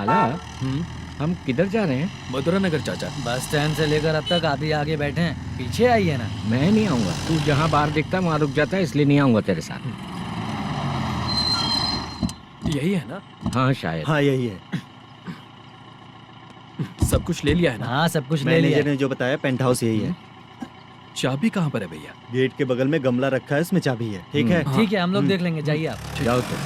लाला, हम किधर जा रहे हैं? मथुरा नगर चाचा। बस स्टैंड से लेकर अब तक आप ही आगे बैठे हैं, पीछे आइए ना। मैं नहीं आऊंगा, तू जहाँ बाहर दिखता है वहाँ रुक जाता है, इसलिए नहीं आऊंगा तेरे साथ। यही है ना? हाँ शायद। हाँ यही है। सब कुछ ले लिया है ना? हाँ सब कुछ ले लिया। मैनेजर ने जो बताया पेंट हाउस यही है। चाबी कहाँ पर है भैया? गेट के बगल में गमला रखा है, उसमें चाबी है। ठीक है? ठीक है, हम लोग देख लेंगे, जाइए आप। जाओ तो।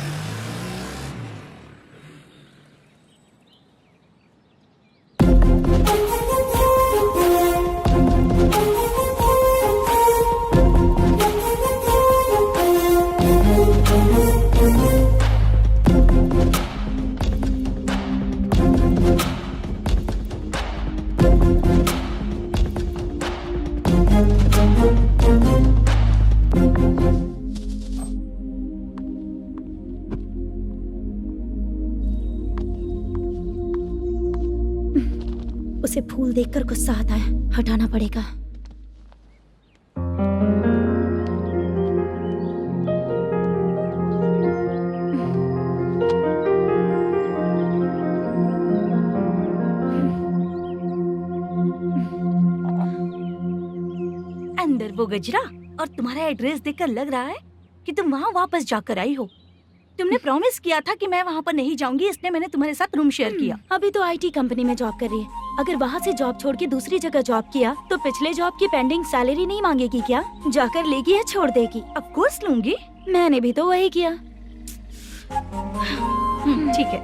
उसे फूल देखकर गुस्सा आता है, हटाना पड़ेगा। अंदर वो गजरा और तुम्हारा एड्रेस देखकर लग रहा है कि तुम वहाँ वापस जाकर आई हो। तुमने प्रॉमिस किया था कि मैं वहाँ पर नहीं जाऊंगी, इसलिए मैंने तुम्हारे साथ रूम शेयर किया। अभी तो आईटी कंपनी में जॉब कर रही है। अगर वहाँ से जॉब छोड़ के दूसरी जगह जॉब किया तो पिछले जॉब की पेंडिंग सैलरी नहीं मांगेगी क्या? जाकर लेगी या छोड़ देगी? ऑफ कोर्स लूंगी। मैंने भी तो वही किया। ठीक है,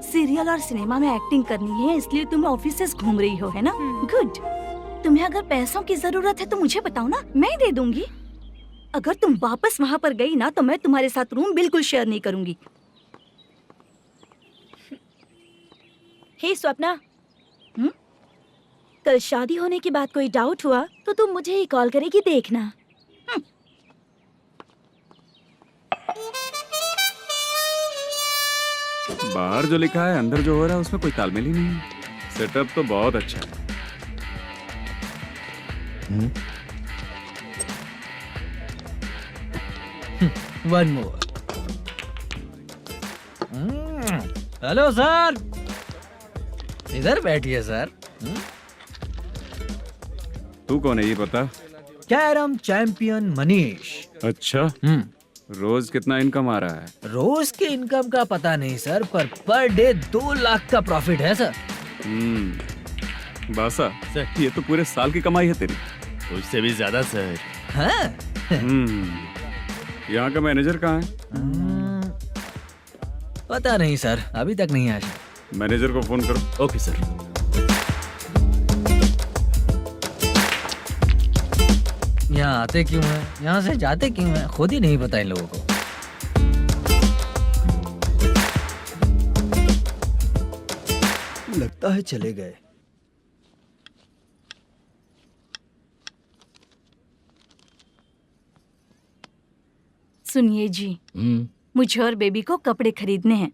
सीरियल और सिनेमा में एक्टिंग करनी है, इसलिए तुम ऑफिसेस घूम रही हो, है ना? गुड। तुम्हें अगर पैसों की जरूरत है तो मुझे बताओ ना, मैं दे दूंगी। अगर तुम वापस वहाँ पर गई ना तो मैं तुम्हारे साथ रूम बिल्कुल शेयर नहीं करूंगी। हे स्वप्ना, कल शादी होने की बात कोई डाउट हुआ तो तुम मुझे ही कॉल करेगी, देखना। बाहर जो लिखा है अंदर जो हो रहा है उसमें कोई तालमेल ही नहीं है। सेटअप तो बहुत अच्छा है। One more. हेलो सर, इधर बैठिए सर। तू कौन है ये पता? Carrom champion Manish. अच्छा, रोज कितना इनकम आ रहा है? रोज के इनकम का पता नहीं सर, पर डे 2 लाख का प्रॉफिट है सर। बासा सर, ये तो पूरे साल की कमाई है तेरी। उससे भी ज्यादा सर। हाँ? यहाँ का मैनेजर कहाँ है? पता नहीं सर, अभी तक नहीं आया। मैनेजर को फोन करो। Okay sir. यहाँ आते क्यों हैं, यहाँ से जाते क्यों हैं, खुद ही नहीं पता इन लोगों को। लगता है चले गए। सुनिए जी, मुझे और बेबी को कपड़े खरीदने हैं।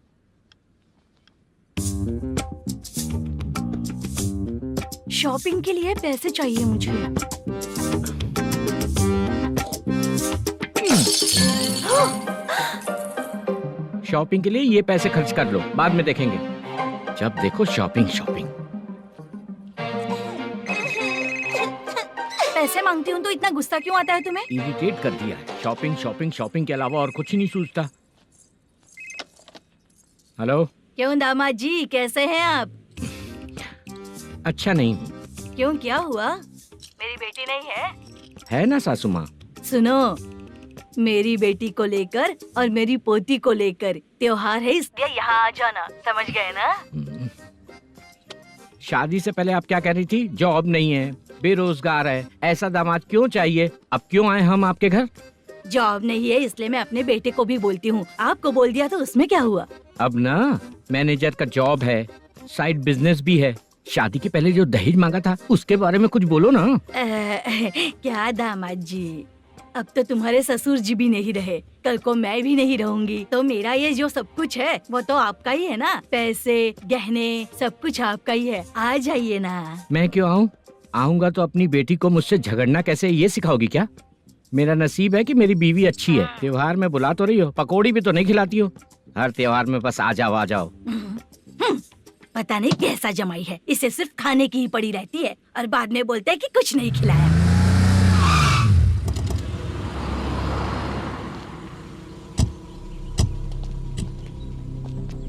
शॉपिंग के लिए पैसे चाहिए मुझे। शॉपिंग के लिए ये पैसे खर्च कर लो, बाद में देखेंगे। जब देखो शॉपिंग शॉपिंग। पैसे मांगती हूँ तो इतना गुस्सा क्यों आता है तुम्हें? इरिटेट कर दिया है। शॉपिंग शॉपिंग शॉपिंग के अलावा और कुछ ही नहीं सूझता। हेलो। क्यों दामाद जी, कैसे हैं आप? अच्छा नहीं। क्यों, क्या हुआ? मेरी बेटी नहीं है? है ना सासू माँ। सुनो, मेरी बेटी को लेकर और मेरी पोती को लेकर त्योहार है, इसलिए यहाँ आ जाना, समझ गए ना? शादी से पहले आप क्या कह रही थी? जॉब नहीं है, बेरोजगार है, ऐसा दामाद क्यों चाहिए? अब क्यों आए हम आपके घर? जॉब नहीं है इसलिए मैं अपने बेटे को भी बोलती हूँ, आपको बोल दिया तो उसमें क्या हुआ? अब ना मैनेजर का जॉब है, साइड बिजनेस भी है। शादी के पहले जो दहेज मांगा था उसके बारे में कुछ बोलो ना। क्या दामाद जी, अब तो तुम्हारे ससुर जी भी नहीं रहे, कल को मैं भी नहीं रहूंगी, तो मेरा ये जो सब कुछ है वो तो आपका ही है ना। पैसे, गहने, सब कुछ आपका ही है। आ जाइए ना। मैं क्यों आऊँ? आऊंगा तो अपनी बेटी को मुझसे झगड़ना कैसे ये सिखाओगी क्या? मेरा नसीब है कि मेरी बीवी अच्छी है। त्योहार में बुला तो रही हो, पकौड़ी भी तो नहीं खिलाती हो। हर त्योहार में बस आ जाओ आ जाओ। पता नहीं कैसा जमाई है, इसे सिर्फ खाने की ही पड़ी रहती है और बाद में बोलते हैं कि कुछ नहीं खिलाया।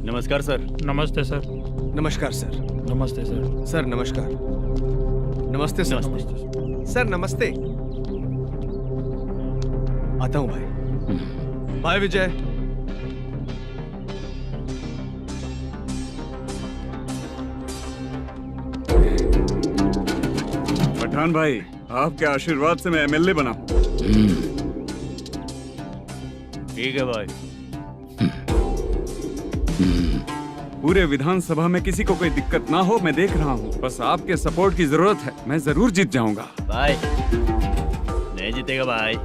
नमस्कार सर। नमस्ते सर। नमस्कार सर। नमस्ते सर। सर नमस्कार। नमस्ते सर। सर नमस्ते। आता हूँ भाई। बाय विजय। पठान भाई, आपके आशीर्वाद से मैं एमएलए बना। ठीक है भाई। पूरे विधानसभा में किसी को कोई दिक्कत ना हो, मैं देख रहा हूँ। बस आपके सपोर्ट की जरूरत है, मैं जरूर जीत जाऊंगा। भाई नहीं जीतेगा भाई।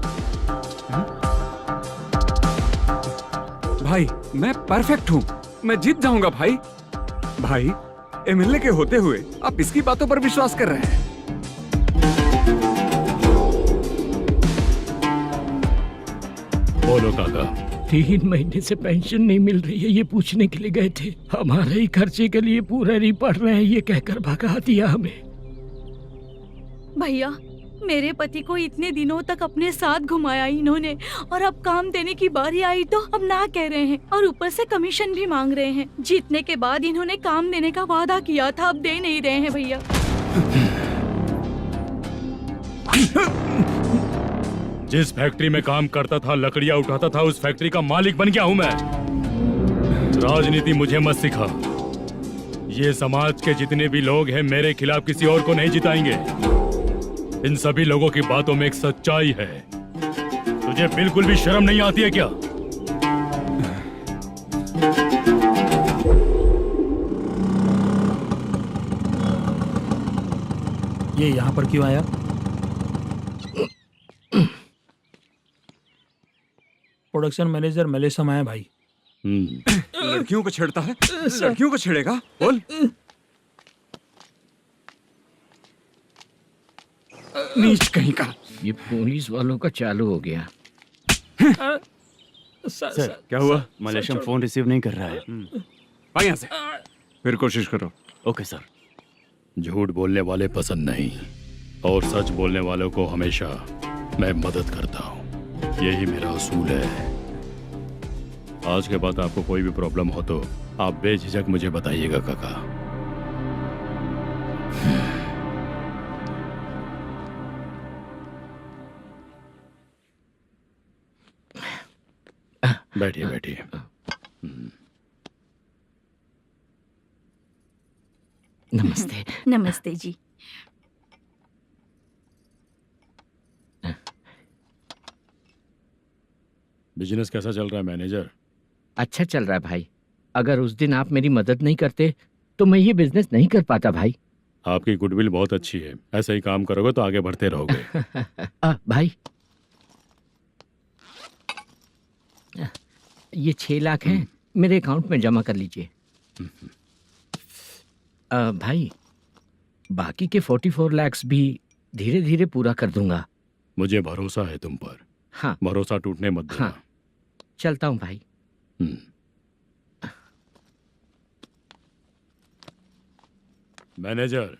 भाई मैं परफेक्ट हूँ, मैं जीत जाऊंगा भाई। भाई एमएलए के होते हुए आप इसकी बातों पर विश्वास कर रहे हैं। बोलो काका। 3 महीने से पेंशन नहीं मिल रही है, ये पूछने के लिए गए थे। हमारे ही खर्चे के लिए पूरा नहीं पड़ रहे हैं, ये कहकर भगा दिया हमें। भैया, मेरे पति को इतने दिनों तक अपने साथ घुमाया इन्होंने, और अब काम देने की बारी आई तो अब ना कह रहे हैं और ऊपर से कमीशन भी मांग रहे हैं। जीतने के बाद इन्होंने काम देने का वादा किया था, अब दे नहीं रहे हैं भैया। जिस फैक्ट्री में काम करता था, लकड़ियां उठाता था, उस फैक्ट्री का मालिक बन गया हूं मैं। राजनीति मुझे मत सिखा। ये समाज के जितने भी लोग हैं मेरे खिलाफ किसी और को नहीं जिताएंगे। इन सभी लोगों की बातों में एक सच्चाई है। तुझे बिल्कुल भी शर्म नहीं आती है क्या? ये यहाँ पर क्यों आया? प्रोडक्शन मैनेजर मलेशम आया भाई। लड़कियों को छेड़ता है, लड़कियों को छेड़ेगा? बोल। नीच कहीं का। ये पुलिस वालों का चालू हो गया। सर क्या हुआ? मलेशियन फोन रिसीव नहीं कर रहा है। भाई यहाँ से फिर कोशिश करो। Okay sir. झूठ बोलने वाले पसंद नहीं और सच बोलने वालों को हमेशा मैं मदद करता हूँ। यही मेरा असूल है। आज के बाद आपको कोई भी प्रॉब्लम हो तो आप बेझिझक मुझे बताइएगा काका। बैठिए बैठिए। नमस्ते। नमस्ते जी। बिजनेस कैसा चल रहा है मैनेजर? अच्छा चल रहा है भाई। अगर उस दिन आप मेरी मदद नहीं करते तो मैं ये बिजनेस नहीं कर पाता भाई। आपकी गुडविल बहुत अच्छी है, ऐसा ही काम करोगे तो आगे बढ़ते रहोगे। भाई ये 6 लाख हैं, मेरे अकाउंट में जमा कर लीजिए। भाई बाकी के 44 लाख भी धीरे धीरे पूरा कर दूंगा। मुझे भरोसा है तुम पर। हाँ भरोसा टूटने मत देना। हाँ चलता हूँ भाई। मैनेजर,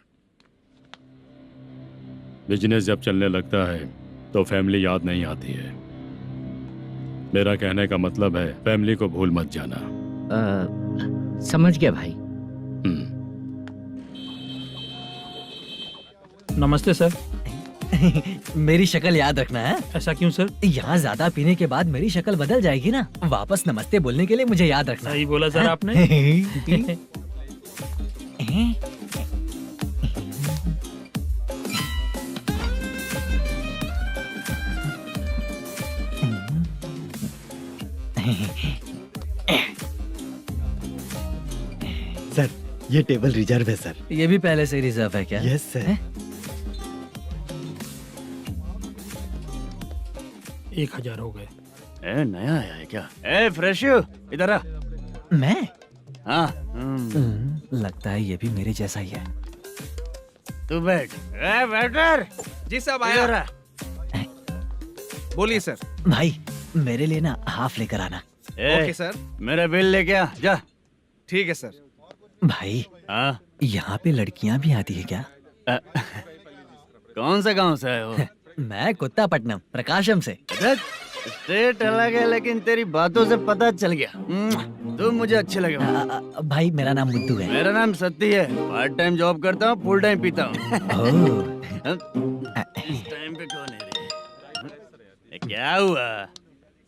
बिजनेस जब चलने लगता है तो फैमिली याद नहीं आती है। मेरा कहने का मतलब है फैमिली को भूल मत जाना। समझ गया भाई। नमस्ते सर। मेरी शक्ल याद रखना है। ऐसा क्यों सर? यहाँ ज्यादा पीने के बाद मेरी शक्ल बदल जाएगी ना, वापस नमस्ते बोलने के लिए मुझे याद रखना। सही बोला सर आपने। सर ये टेबल रिजर्व है सर। ये भी पहले से रिजर्व है क्या? Yes sir. 1000 हो गए। ए नया आया है क्या? ए फ्रेश इधर आ। मैं? हाँ लगता है ये भी मेरे जैसा ही है। तू बैठ। ए वेटर। जी साहब आया। बोलिए सर। भाई मेरे लिए ना हाफ लेकर आना। Okay sir. मेरा बिल लेके आ जा। ठीक है सर। भाई हाँ यहाँ पे लड़कियाँ भी आती है क्या? कौन सा गांव से आए हो? मैं कुत्तापट्टनम प्रकाशम से। स्टेट अलग है लेकिन तेरी बातों से पता चल गया। तुम मुझे अच्छे लगे हो। भाई मेरा नाम मुद्दू है। मेरा नाम सत्ती है। पार्ट टाइम जॉब करता हूँ, फुल टाइम पीता हूँ। इस टाइम पे कौन है रे? ये क्या हुआ?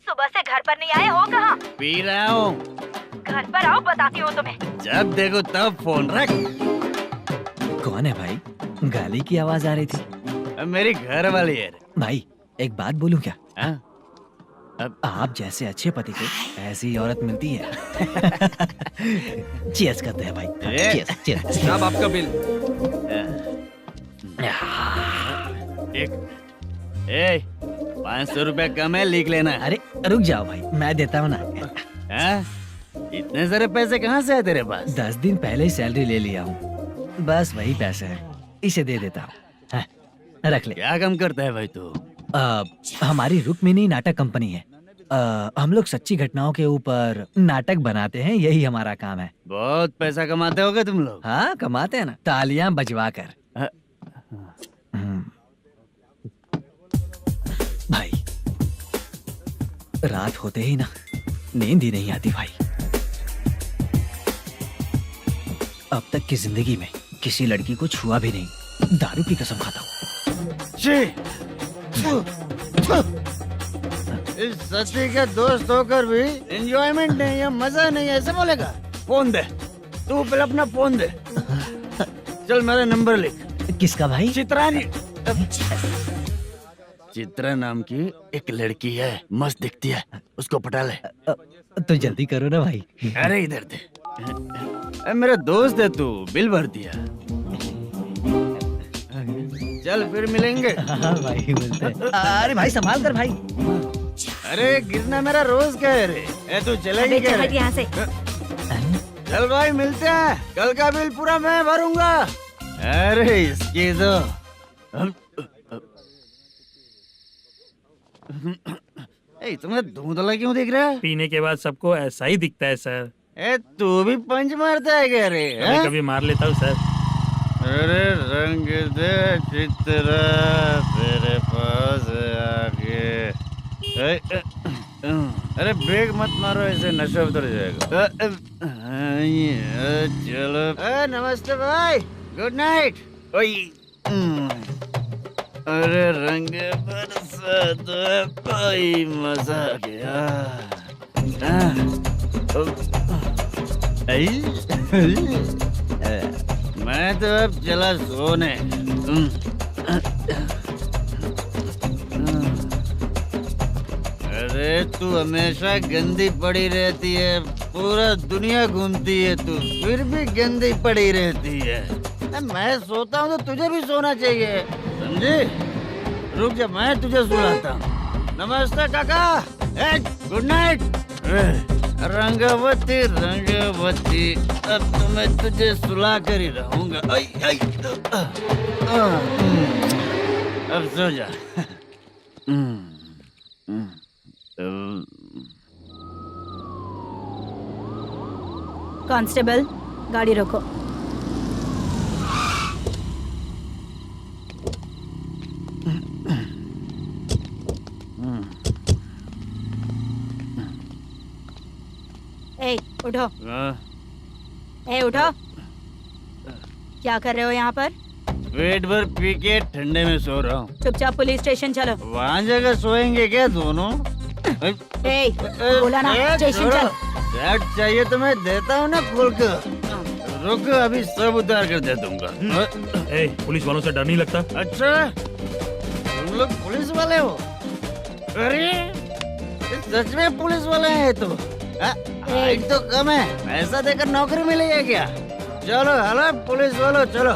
सुबह से घर पर नहीं आए हो कहाँ? पी रहा हूँ। घर पर आओ, बताती हूँ तुम्हें। जब देखो तब फोन रख। कौन है भाई? गाली की आवाज आ रही थी। अब मेरी घर वाली है रे। भाई एक बात बोलूं क्या? हाँ? आप जैसे अच्छे पति को ऐसी औरत मिलती है। चीयर्स करते हैं भाई। Cheers cheers. साहब आपका बिल। एक 500 रुपया कम है, लिख लेना। अरे रुक जाओ भाई, मैं देता हूँ ना। हाँ? इतने सारे पैसे कहाँ से है तेरे पास? 10 दिन पहले ही सैलरी ले लिया हूँ, बस वही पैसे हैं, इसे दे देता हूँ। हाँ, रख ले। क्या काम करता है भाई तू? हमारी रुक्मिणी नाटक कंपनी है। हम लोग सच्ची घटनाओं के ऊपर नाटक बनाते हैं, यही हमारा काम है। बहुत पैसा कमाते होगे तुम लोग। हाँ कमाते हैं ना, तालियां बजवा कर। भाई रात होते ही ना नींद ही नहीं आती भाई। अब तक की जिंदगी में किसी लड़की को छुआ भी नहीं, दारू की कसम खाता हूँ। इस सच्ची के दोस्त होकर भी एंजॉयमेंट नहीं है, मजा नहीं है, ऐसे बोलेगा? फोन दे, तू पहले अपना फोन दे। चल मेरा नंबर लिख। किसका भाई? चित्रानी। चित्रा नाम की एक लड़की है, मस्त दिखती है, उसको पटा ले। तो जल्दी करो ना भाई। अरे इधर दे। मेरा दोस्त है, तू बिल भर दिया। चल फिर मिलेंगे। हाँ भाई मिलते हैं। अरे भाई संभाल कर भाई। अरे गिरना मेरा रोज का है रे। तू चलेगी क्या? यहाँ से। चल भाई मिलते हैं, कल का बिल पूरा मैं भरूंगा। अरे इसकी तो तुम्हें धुंधला क्यों दिख रहा है? पीने के बाद सबको ऐसा ही दिखता है सर। तू भी पंच मारता है क्या रे? कभी कभी मार लेता हूँ सर। अरे रंग दे चित्रा तेरे पास आके। अरे ब्रेक मत मारो, ऐसे नशा उतर जाएगा। चलो। नमस्ते भाई, गुड नाइट। अरे रंग बरसात भाई, मजा आ गया। मैं तो अब चला सोने। अरे तू हमेशा गंदी पड़ी रहती है, पूरा दुनिया घूमती है तू, फिर भी गंदी पड़ी रहती है। मैं सोता हूँ तो तुझे भी सोना चाहिए, समझे? रुक जा, मैं तुझे सुलाता हूँ। नमस्ते काका, गुड नाइट। रंगवती रंगवती, अब तो मैं तुझे सुला कर ही रहूंगा। अब सो जा। कांस्टेबल, गाड़ी रोको। ए, उठो। उठो। क्या कर रहे हो यहाँ पर? पेट भर पी के ठंडे में सो रहा हूँ। चुपचाप पुलिस स्टेशन चलो। वहाँ जगह सोएंगे क्या दोनों? बोला ना, स्टेशन चल। शर्ट चाहिए तो मैं देता हूँ ना खोल कर। रुक, अभी सब उतार कर दे दूंगा। पुलिस वालों से डर नहीं लगता? अच्छा, तुम लोग पुलिस वाले हो? अरे सच में पुलिस वाले हैं तो? हाइट तो कम है, पैसा देकर नौकरी मिलेगी क्या? चलो हेलो पुलिस वालों, चलो।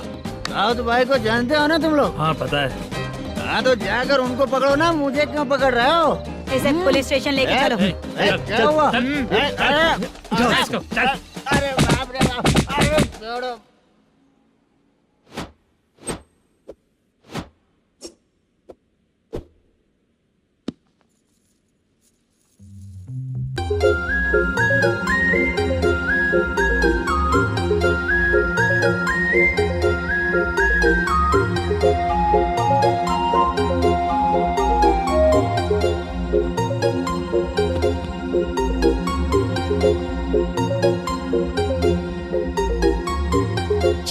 साउथ भाई को जानते हो ना तुम लोग? हाँ पता है। हाँ तो जाकर उनको पकड़ो ना, मुझे क्यों पकड़ रहे हो? इसे पुलिस स्टेशन लेके चलो। क्या हुआ? चल। अरे बाप रे बाप, अरे छोड़ो।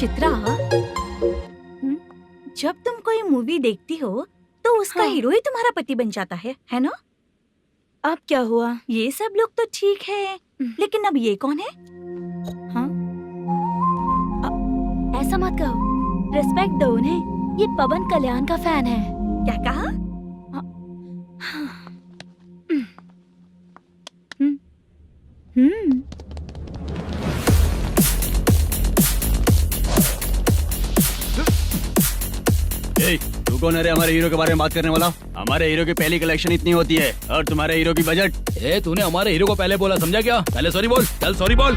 चित्रा, जब तुम कोई मूवी देखती हो तो उसका हाँ। हीरो ही तुम्हारा पति बन जाता है ना? अब क्या हुआ? ये सब लोग तो ठीक है, लेकिन अब ये कौन है? हाँ? ऐसा मत कहो, रिस्पेक्ट दो उन्हें। ये पवन कल्याण का फैन है। क्या कहा? तू कौन है रे हमारे हीरो के बारे में बात करने वाला? हमारे हीरो की पहली कलेक्शन इतनी होती है और तुम्हारे हीरो की बजट। तूने हमारे हीरो को पहले बोला, समझा क्या? पहले सॉरी बोल, चल सॉरी बोल।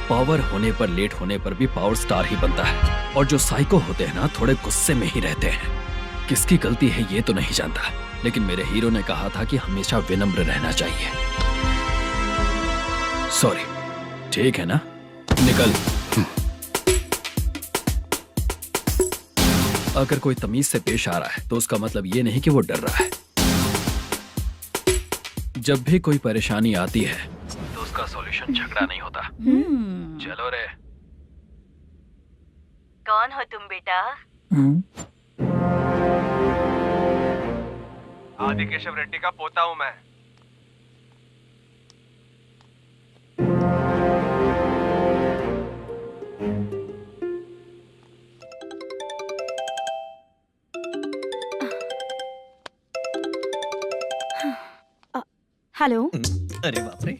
पावर होने पर, लेट होने पर भी पावर स्टार ही बनता है। और जो साइको होते हैं ना, थोड़े गुस्से में ही रहते हैं। किसकी गलती है ये तो नहीं जानता, लेकिन मेरे हीरो ने कहा था कि हमेशा विनम्र रहना चाहिए। सॉरी, ठीक है ना? निकल। अगर कोई तमीज से पेश आ रहा है तो उसका मतलब ये नहीं कि वो डर रहा है। जब भी कोई परेशानी आती है तो उसका सॉल्यूशन झगड़ा नहीं होता। चलो रे। कौन हो तुम बेटा? आदि केशव रेड्डी का पोता हूँ मैं। हेलो। अरे बाप रे।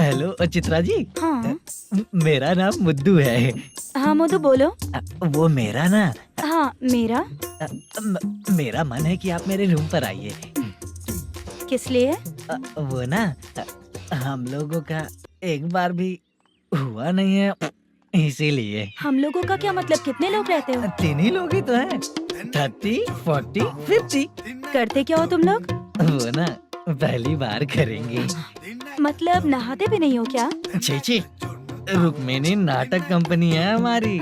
हेलो चित्रा जी। हाँ मेरा नाम मुद्दू है। हाँ मधु बोलो। वो मेरा ना, हाँ मेरा। मेरा मन है कि आप मेरे रूम पर आइए। किस लिए? वो ना, हम लोगों का एक बार भी हुआ नहीं है, इसीलिए। हम लोगों का क्या मतलब? कितने लोग रहते हो? 3 ही लोग ही तो हैं। 30, 40, 50। करते क्या हो तुम लोग? वो ना पहली बार करेंगे। मतलब नहाते भी नहीं हो क्या? छी, रुक्मिणी नाटक कंपनी है हमारी।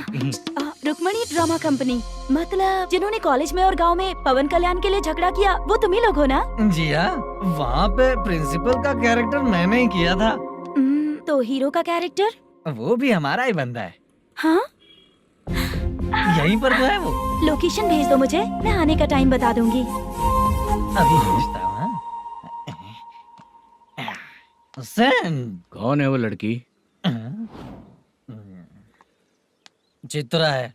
Rukmani drama company? मतलब जिन्होंने कॉलेज में और गांव में पवन कल्याण के लिए झगड़ा किया, वो तुम ही लोग हो ना? जी हाँ, वहाँ पे प्रिंसिपल का कैरेक्टर मैंने ही किया था। तो हीरो का कैरेक्टर? वो भी हमारा ही बंदा है। हाँ? यहीं पर तो है वो। लोकेशन भेज दो मुझे, मैं आने का टाइम बता दूंगी। अभी भेजता हूँ। हुसैन। कौन है वो लड़की? चित्रा है।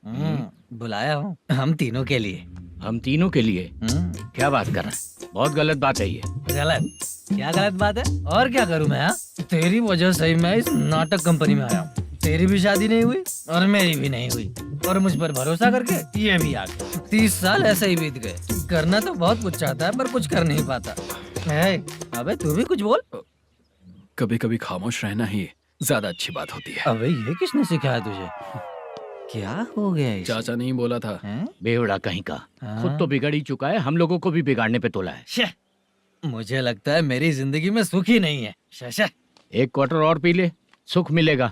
बुलाया हूँ हम तीनों के लिए। हम तीनों के लिए? क्या बात कर रहा है? बहुत गलत बात है ये। गलत? क्या गलत बात है? और क्या करूँ मैं? तेरी वजह से ही मैं इस नाटक कंपनी में आया हूँ। तेरी भी शादी नहीं हुई और मेरी भी नहीं हुई, और मुझ पर भरोसा करके ये भी आ गया। 30 साल ऐसे ही बीत गए। करना तो बहुत कुछ चाहता है पर कुछ कर नहीं पाता। अबे तू भी कुछ बोल। कभी कभी खामोश रहना ही ज्यादा अच्छी बात होती है। अबे ये किसने सिखाया तुझे? क्या हो गया इसे? चाचा नहीं बोला था। बेवड़ा कहीं का। खुद तो बिगड़ ही चुका है, हम लोगों को भी बिगाड़ने पे तोला है। मुझे लगता है मेरी जिंदगी में सुख ही नहीं है। शशा। एक क्वार्टर और पी ले, सुख मिलेगा।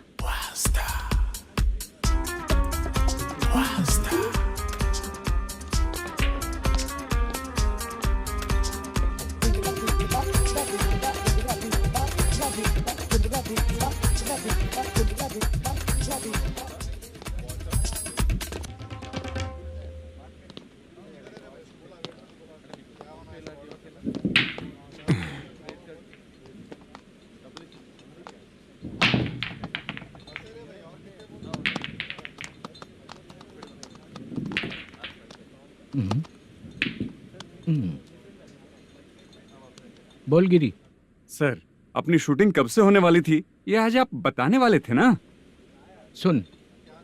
बोल गिरी। सर, अपनी शूटिंग कब से होने वाली थी ये आज आप बताने वाले थे ना? सुन,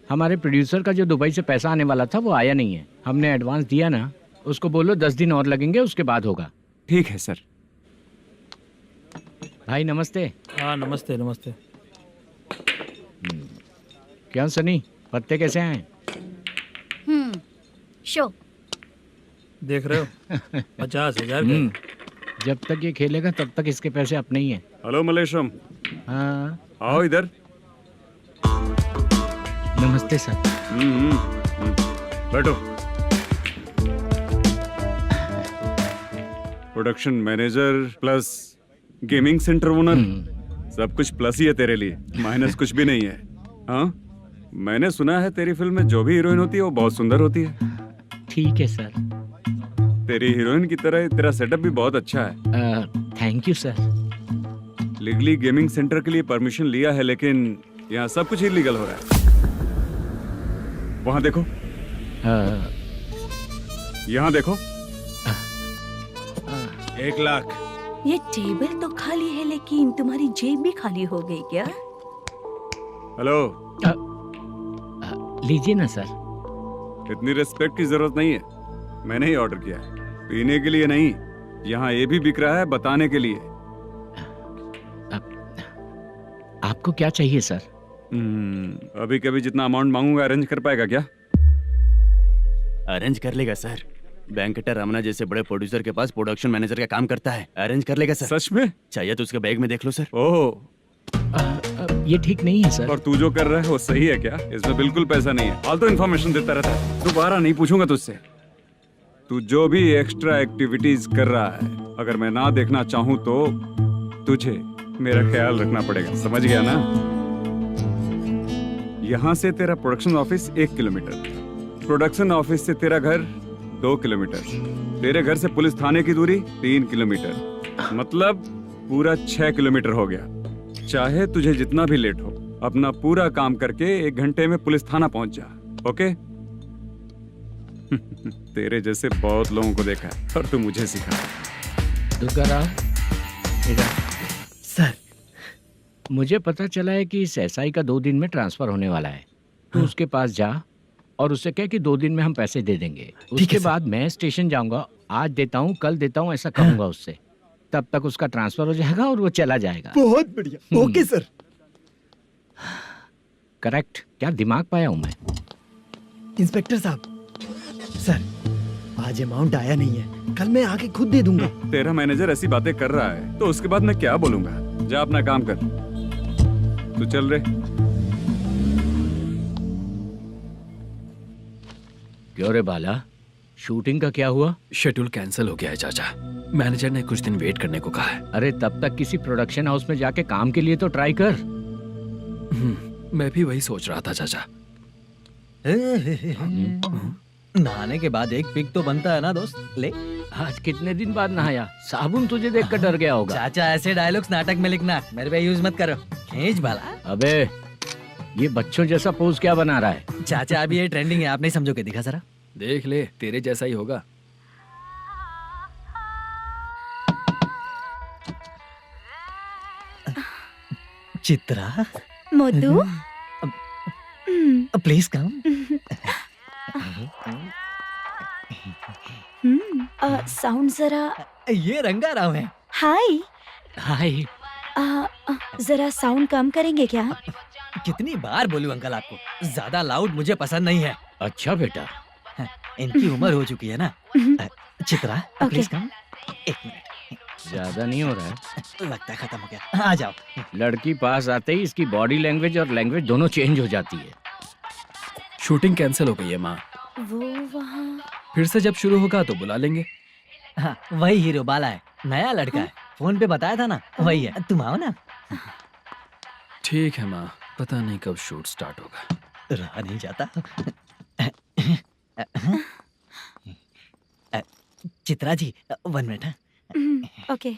हमारे प्रोड्यूसर का जो दुबई से पैसा आने वाला था वो आया नहीं है। हमने एडवांस दिया ना, उसको बोलो 10 दिन और लगेंगे, उसके बाद होगा। ठीक है सर। भाई नमस्ते। हाँ नमस्ते नमस्ते। क्या सनी, पत्ते कैसे हैं? शो देख रहे हो 50,000 का। जब तक ये खेलेगा तब तक इसके पैसे अपने ही हैं। हेलो मलेशम। हाँ आओ इधर। नमस्ते सर। बैठो। Production manager plus gaming centre owner, सब कुछ प्लस ही है तेरे लिए, माइनस कुछ भी नहीं है। हाँ, मैंने सुना है तेरी फिल्म में जो भी हीरोइन होती है वो बहुत सुंदर होती है। ठीक है सर। तेरी हीरोइन की तरह तेरा सेटअप भी बहुत अच्छा है। Thank you sir. Legally gaming centre के लिए परमिशन लिया है, लेकिन यहाँ सब कुछ इलीगल हो रहा है। वहाँ देखो, यहाँ देखो। 1 लाख। ये टेबल तो खाली है लेकिन तुम्हारी जेब भी खाली हो गई क्या? हेलो, लीजिए ना सर। इतनी रिस्पेक्ट की जरूरत नहीं है, मैंने ही ऑर्डर किया है। पीने के लिए नहीं, यहाँ ये भी बिक रहा है बताने के लिए। आपको क्या चाहिए सर? अभी कभी जितना अमाउंट मांगूंगा अरेंज कर पाएगा क्या? अरेंज कर लेगा सर। वेंकटा रमना जैसे बड़े प्रोड्यूसर के पास प्रोडक्शन मैनेजर का काम करता है, अरेंज कर लेगा सर। सच में? चाहिए तो उसके बैग में देख लो सर। ओह, ये ठीक नहीं है सर। और तू जो कर रहा है वो सही है क्या? इसमें बिल्कुल पैसा नहीं है, फालतू इन्फॉर्मेशन देता रहता है। दोबारा नहीं पूछूंगा तुझसे। तू जो भी एक्स्ट्रा एक्टिविटीज कर रहा है, अगर मैं ना देखना चाहूँ तो तुझे मेरा ख्याल रखना पड़ेगा, समझ गया ना? यहाँ से तेरा production office 1 kilometre, production office से तेरा घर 2 किलोमीटर, तेरे घर से पुलिस थाने की दूरी 3 किलोमीटर, मतलब पूरा 6 किलोमीटर हो गया। चाहे तुझे जितना भी लेट हो, अपना पूरा काम करके 1 घंटे में पुलिस थाना पहुंच जा, ओके? तेरे जैसे बहुत लोगों को देखा है और तू मुझे सिखा। सर, मुझे पता चला है कि इस एसआई का 2 दिन में ट्रांसफर होने वाला है। तो उसके पास जा और उससे कह कि 2 दिन में हम पैसे दे देंगे। उसके बाद मैं स्टेशन जाऊंगा, आज देता हूँ कल देता हूँ ऐसा कहूंगा उससे। तब तक उसका ट्रांसफर हो जाएगा और वो चला जाएगा। बहुत बढ़िया, ओके सर। करेक्ट, क्या दिमाग पाया हूँ मैं। इंस्पेक्टर साहब, सर आज अमाउंट आया नहीं है, कल मैं आके खुद दे दूंगा। तेरा मैनेजर ऐसी बातें कर रहा है तो उसके बाद मैं क्या बोलूंगा? जा अपना काम कर, तू चल रे। क्यों रे बाला, शूटिंग का क्या हुआ? शेड्यूल कैंसिल हो गया है चाचा। मैनेजर ने कुछ दिन वेट करने को कहा है। अरे तब तक किसी प्रोडक्शन हाउस में जाके काम के लिए तो ट्राई कर। मैं भी वही सोच रहा था चाचा। नहाने के बाद एक पिक तो बनता है ना दोस्त। ले, आज कितने दिन बाद नहाया? साबुन तुझे देखकर डर गया होगा। चाचा ऐसे डायलॉग्स नाटक में लिखना, मेरे पे यूज मत करो। खींच बाला। अबे ये बच्चों जैसा पोज क्या बना रहा है? चाचा अभी ये ट्रेंडिंग है, आप नहीं समझोगे, दिखा जरा। देख ले, तेरे जैसा ही होगा। Chitra, Modu, please come. Sound जरा। ये रंगा राव है। हाय हाय। जरा साउंड कम करेंगे क्या? कितनी बार बोलूं अंकल आपको, ज्यादा लाउड मुझे पसंद नहीं है। अच्छा बेटा, इनकी उम्र हो चुकी है ना। Chitra, please come. 1 मिनट, ज्यादा नहीं हो रहा है? लगता है खत्म हो गया। आ जाओ। लड़की पास आते ही इसकी बॉडी लैंग्वेज और लैंग्वेज दोनों चेंज हो जाती है। शूटिंग कैंसिल हो गई है माँ। वो वहाँ। फिर से जब शुरू होगा तो बुला लेंगे। हाँ, वही हीरो बाला है, नया लड़का है। फोन पे बताया था ना, वही है। तुम आओ ना। ठीक है माँ, पता नहीं कब शूट स्टार्ट होगा। रहा नहीं जाता। चित्रा जी 1 मिनट। ओके।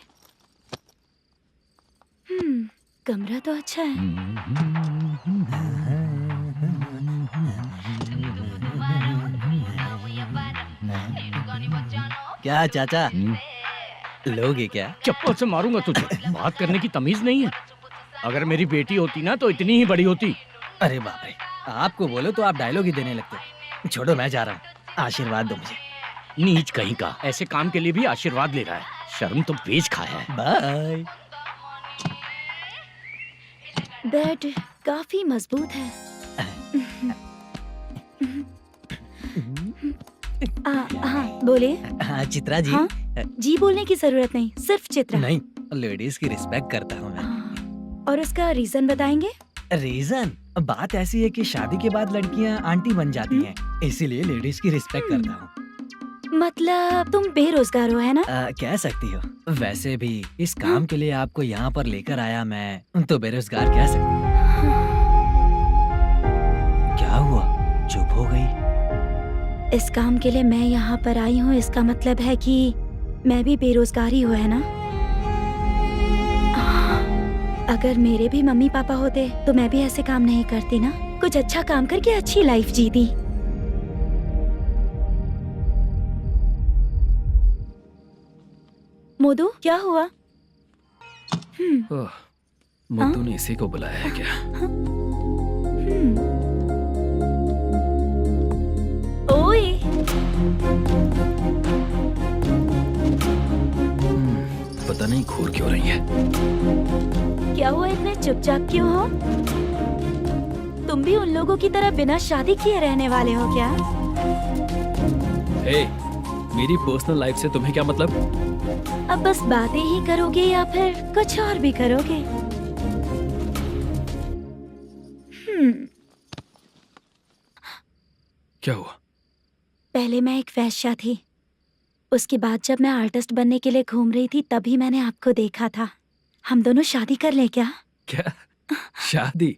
कमरा तो अच्छा है। क्या चाचा, लोगे क्या? चप्पल से मारूंगा तुझे। बात करने की तमीज नहीं है। अगर मेरी बेटी होती ना तो इतनी ही बड़ी होती। अरे बाप रे, आपको बोलो तो आप डायलॉग ही देने लगते। छोड़ो, मैं जा रहा हूँ, आशीर्वाद दो मुझे। नीच कहीं का, ऐसे काम के लिए भी आशीर्वाद ले रहा है। शर्म तो बेच खाया है। बाय। बेड काफी मजबूत है। हाँ बोलिए। हाँ चित्रा जी। हाँ? जी बोलने की जरूरत नहीं, सिर्फ चित्रा। नहीं, लेडीज की रिस्पेक्ट करता हूँ मैं। और उसका रीजन बताएंगे? रीजन बात ऐसी है कि शादी के बाद लड़कियाँ आंटी बन जाती हैं, इसीलिए लेडीज की रिस्पेक्ट करता हूँ। मतलब तुम बेरोजगार हो, है ना? कह सकती हो। वैसे भी इस काम के लिए आपको यहाँ पर लेकर आया मैं, तो बेरोजगार कह सकती हूँ। क्या हुआ, चुप हो गई? इस काम के लिए मैं यहाँ पर आई हूँ, इसका मतलब है कि मैं भी बेरोजगार ही हूँ, है ना? अगर मेरे भी मम्मी पापा होते तो मैं भी ऐसे काम नहीं करती ना, कुछ अच्छा काम करके अच्छी लाइफ जीती। मोदू, क्या हुआ? ओह, मुद्दू ने इसी को बुलाया है क्या? ओए, पता नहीं घूर क्यों रही है। क्या हुआ, इतने चुपचाप क्यों हो? तुम भी उन लोगों की तरह बिना शादी किए रहने वाले हो क्या? हे, मेरी पर्सनल लाइफ से तुम्हें क्या मतलब? अब बस बातें ही करोगे या फिर कुछ और भी करोगे? क्या हुआ? पहले मैं एक वेश्या थी, उसके बाद जब मैं आर्टिस्ट बनने के लिए घूम रही थी तभी मैंने आपको देखा था। हम दोनों शादी कर ले क्या? क्या शादी?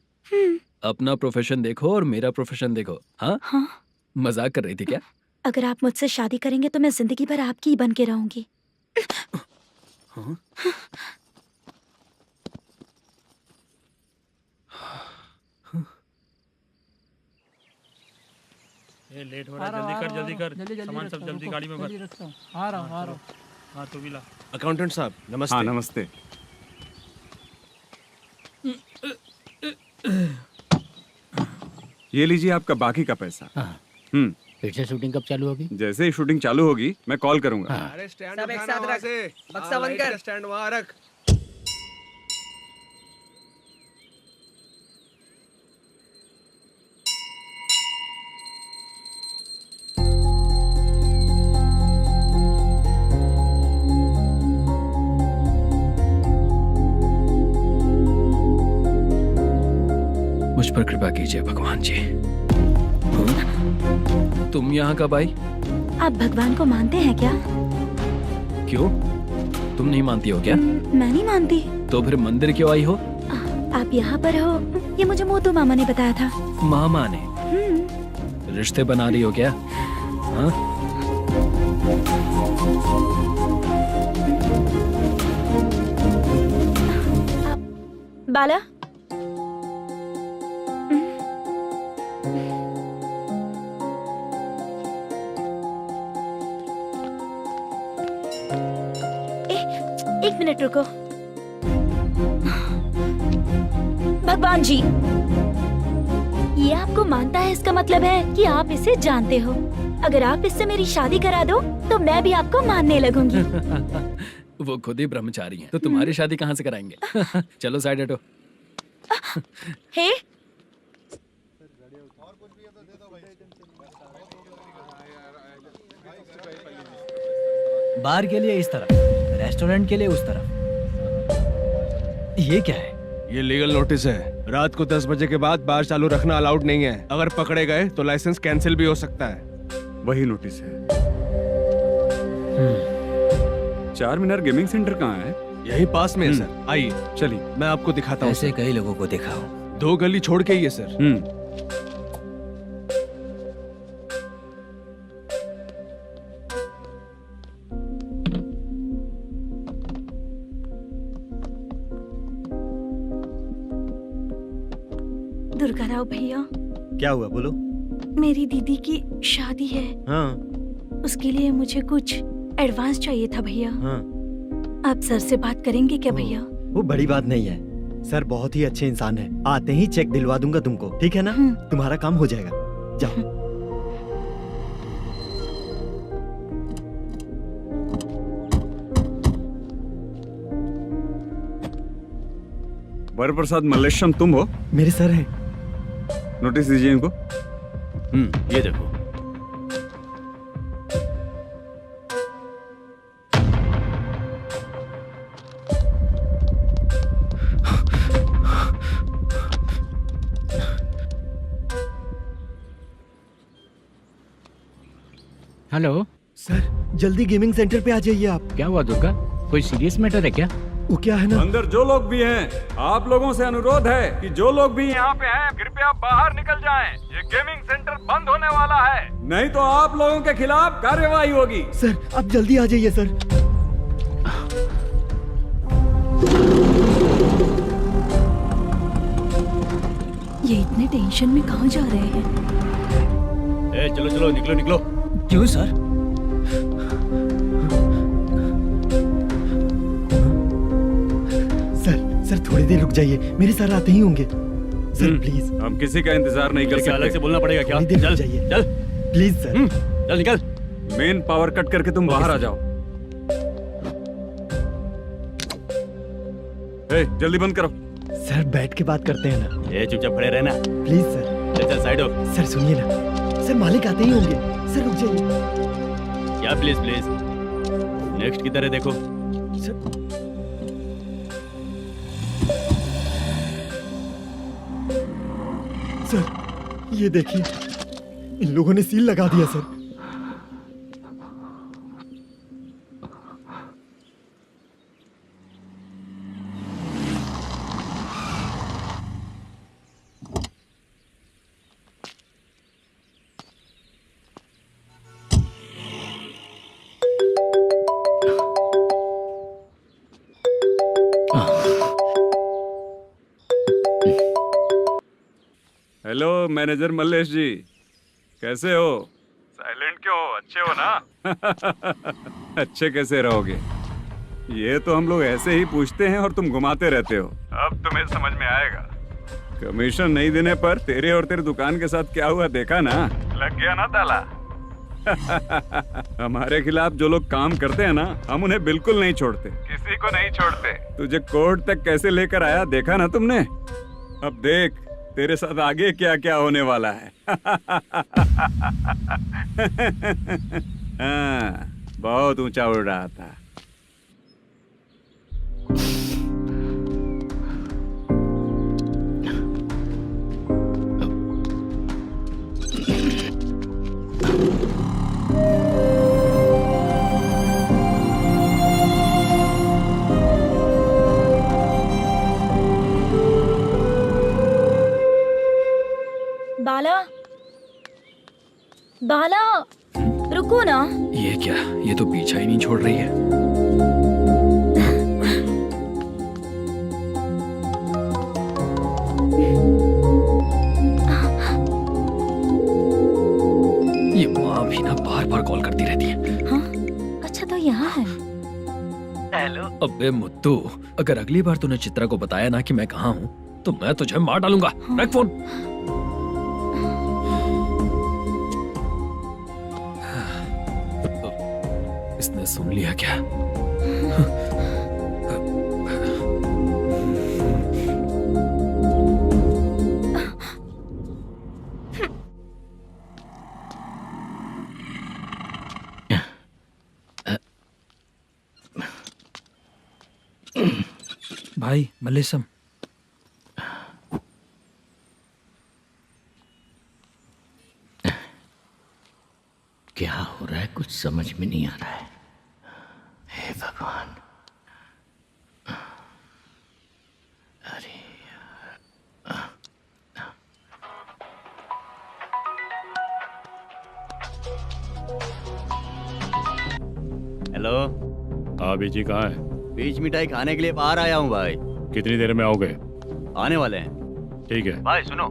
अपना प्रोफेशन देखो और मेरा प्रोफेशन देखो। हाँ? हाँ। मजाक कर रही थी क्या? अगर आप मुझसे शादी करेंगे तो मैं जिंदगी भर आपकी ही बन के रहूंगी। हाँ? ये लेट हो रहा है, जल्दी कर, सामान सब जल्दी गाड़ी में भर। आ रहा हूँ। हाँ तू भी ला। अकाउंटेंट साहब नमस्ते। हाँ नमस्ते। ये लीजिए आपका बाकी का पैसा। फिर से शूटिंग कब चालू होगी? जैसे ही शूटिंग चालू होगी मैं कॉल करूंगा। अरे स्टैंड सब एक उठाना साथ वहाँ रख। से। बक्सा बंद कर। स्टैंड वहाँ रख। मुझ पर कृपा कीजिए भगवान जी। तुम यहाँ कब आई? आप भगवान को मानते हैं क्या? क्यों? तुम नहीं मानती हो क्या? मैं नहीं मानती। तो फिर मंदिर क्यों आई हो? आप यहाँ पर हो ये मुझे मोदू मामा ने बताया था। मामा ने? रिश्ते बना रही हो क्या? हाँ? बाला, एक मिनट रुको। भगवान जी, ये आपको मानता है, इसका मतलब है कि आप इसे जानते हो। अगर आप इससे मेरी शादी करा दो तो मैं भी आपको मानने लगूंगी। वो खुद ही ब्रह्मचारी हैं, तो तुम्हारी शादी कहाँ से कराएंगे? चलो साइड हटो। हे, बार के लिए इस तरफ, रेस्टोरेंट के लिए उस तरफ। ये क्या है? ये लीगल नोटिस है। रात को 10 बजे के बाद बार चालू रखना अलाउड नहीं है। अगर पकड़े गए तो लाइसेंस कैंसिल भी हो सकता है। वही नोटिस है। चार मीनार गेमिंग सेंटर कहाँ है? यही पास में है सर। आइए चलिए मैं आपको दिखाता हूँ। ऐसे कई लोगों को देखा हूँ। 2 गली छोड़ के ही है सर। दुर्गा राव भैया, क्या हुआ बोलो। मेरी दीदी की शादी है। हाँ उसके लिए मुझे कुछ एडवांस चाहिए था भैया। हाँ। आप सर से बात करेंगे क्या भैया? वो बड़ी बात नहीं है, सर बहुत ही अच्छे इंसान है। आते ही चेक दिलवा दूंगा तुमको, ठीक है ना? तुम्हारा काम हो जाएगा। जाओ। वर प्रसाद मल्लेश्वरम तुम हो? मेरे सर हैं। नोटिस दीजिए इनको। ये देखो। हेलो, सर जल्दी गेमिंग सेंटर पे आ जाइए आप। क्या हुआ दुर्गा, कोई सीरियस मैटर है क्या? वो क्या है ना, अंदर जो लोग भी हैं, आप लोगों से अनुरोध है कि जो लोग भी यहाँ पे हैं कृपया बाहर निकल जाएं। ये गेमिंग सेंटर बंद होने वाला है, नहीं तो आप लोगों के खिलाफ कार्यवाही होगी। सर आप जल्दी आ जाइए सर। ये इतने टेंशन में कहाँ जा रहे हैं? चलो चलो निकलो निकलो। क्यों सर? सर थोड़ी देर रुक जाइए, मेरे सर आते ही होंगे। Sir please. हम किसी का इंतजार नहीं कर सकते। अलग से बोलना पड़ेगा क्या? थोड़ी देर चल रुक जाइए चल प्लीज सर। चल निकल। मेन पावर कट करके तुम बाहर आ जाओ। जल्दी बंद करो। सर बैठ के बात करते हैं ना। ये चुपचाप खड़े रहना प्लीज सर। चल साइड हो। सर सुनिए ना, सर मालिक आते ही होंगे। सर रुक जाइए। क्या प्लीज प्लीज, नेक्स्ट की तरह देखो। सर ये देखिए, इन लोगों ने सील लगा दिया सर। हेलो मैनेजर मल्लेश जी, कैसे हो? साइलेंट क्यों हो? अच्छे हो ना? अच्छे कैसे रहोगे? ये तो हम लोग ऐसे ही पूछते हैं और तुम घुमाते रहते हो। अब तुम्हें समझ में आएगा। कमीशन नहीं देने पर तेरे और तेरी दुकान के साथ क्या हुआ देखा ना? लग गया ना ताला। हमारे खिलाफ जो लोग काम करते हैं ना, हम उन्हें बिल्कुल नहीं छोड़ते, किसी को नहीं छोड़ते। तुझे कोर्ट तक कैसे लेकर आया देखा ना तुमने? अब देख तेरे साथ आगे क्या क्या होने वाला है। हाँ, बहुत ऊंचा उड़ रहा था। बाला, बाला, रुको ना। ये क्या, ये तो पीछा ही नहीं छोड़ रही है। ये माँ भी ना बार बार कॉल करती रहती है। हाँ? अच्छा तो यहाँ है। हेलो। अबे मुत्तू, अगर अगली बार तूने चित्रा को बताया ना कि मैं कहाँ हूँ तो मैं तुझे मार डालूंगा। रख फोन। इसने सुन लिया क्या? भाई मल्लेशम, क्या हो रहा है कुछ समझ में नहीं आ रहा है। हे भगवान, अरे हेलो। हाँ बीजी कहाँ है? बीच मिठाई खाने के लिए बाहर आया हूँ भाई। कितनी देर में आओगे? आने वाले हैं। ठीक है भाई सुनो।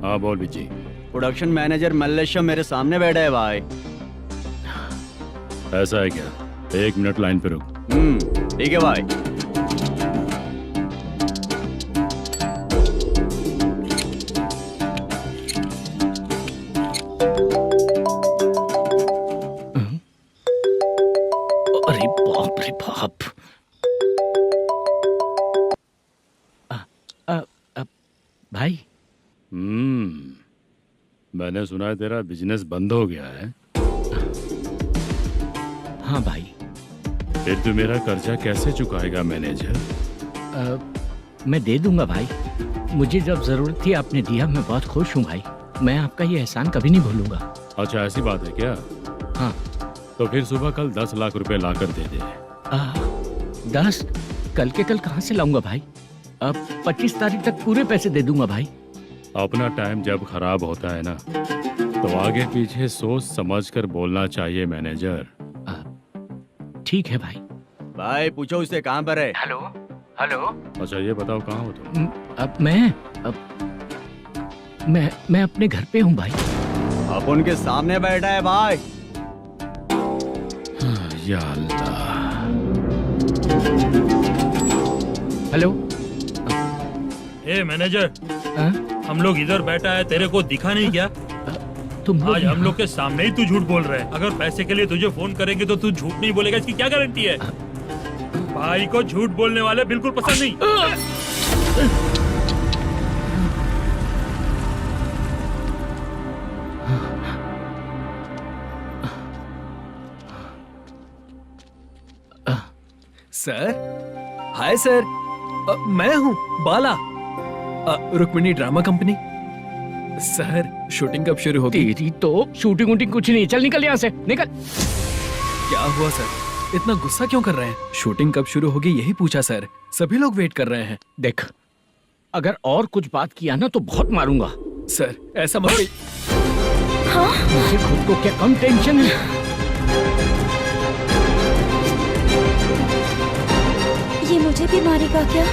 हाँ बोल बीजी। प्रोडक्शन मैनेजर मल्लेशम मेरे सामने बैठा है भाई। ऐसा है क्या? 1 मिनट लाइन पे रुक। ठीक है भाई। अरे बाप रे बाप। भाई मैंने सुना है तेरा बिजनेस बंद हो गया है। हाँ भाई। फिर तू मेरा कर्जा कैसे चुकाएगा मैनेजर? मैं दे दूंगा भाई, मुझे जब जरूरत थी आपने दिया। मैं बहुत खुश हूँ भाई, मैं आपका ये एहसान कभी नहीं भूलूंगा। अच्छा ऐसी बात है क्या? हाँ। तो फिर सुबह कल 10 लाख रुपए लाकर दे दे। 10? कल के कल कहाँ से लाऊंगा भाई? अब 25 तारीख तक पूरे पैसे दे दूंगा भाई। अपना टाइम जब खराब होता है ना, तो आगे पीछे सोच समझ कर बोलना चाहिए मैनेजर। ठीक है भाई। भाई पूछो उससे कहाँ पर है। Hello hello. अच्छा ये बताओ कहाँ हो तुम? अब मैं अपने घर पे हूँ भाई। अब उनके सामने बैठा है भाई। या अल्लाह। हेलो। ए मैनेजर, हम लोग इधर बैठा है, तेरे को दिखा नहीं क्या? तुम आज हम लोग के सामने ही तू झूठ बोल रहा है। अगर पैसे के लिए तुझे फोन करेंगे तो तू झूठ नहीं बोलेगा, इसकी क्या गारंटी है? भाई को झूठ बोलने वाले बिल्कुल पसंद नहीं। सर, हाय सर, मैं हूँ Bala, Rukmini drama company. Sir shooting कब शुरू होगी? तेरी तो शूटिंग वूटिंग कुछ नहीं, चल निकल यहाँ से, निकल। क्या हुआ सर, इतना गुस्सा क्यों कर रहे हैं? शूटिंग कब शुरू होगी यही पूछा सर, सभी लोग वेट कर रहे हैं। देख, अगर और कुछ बात किया ना तो बहुत मारूंगा। सर ऐसा मत। मुझे खुद को क्या कम टेंशन है? ये मुझे भी मारेगा क्या?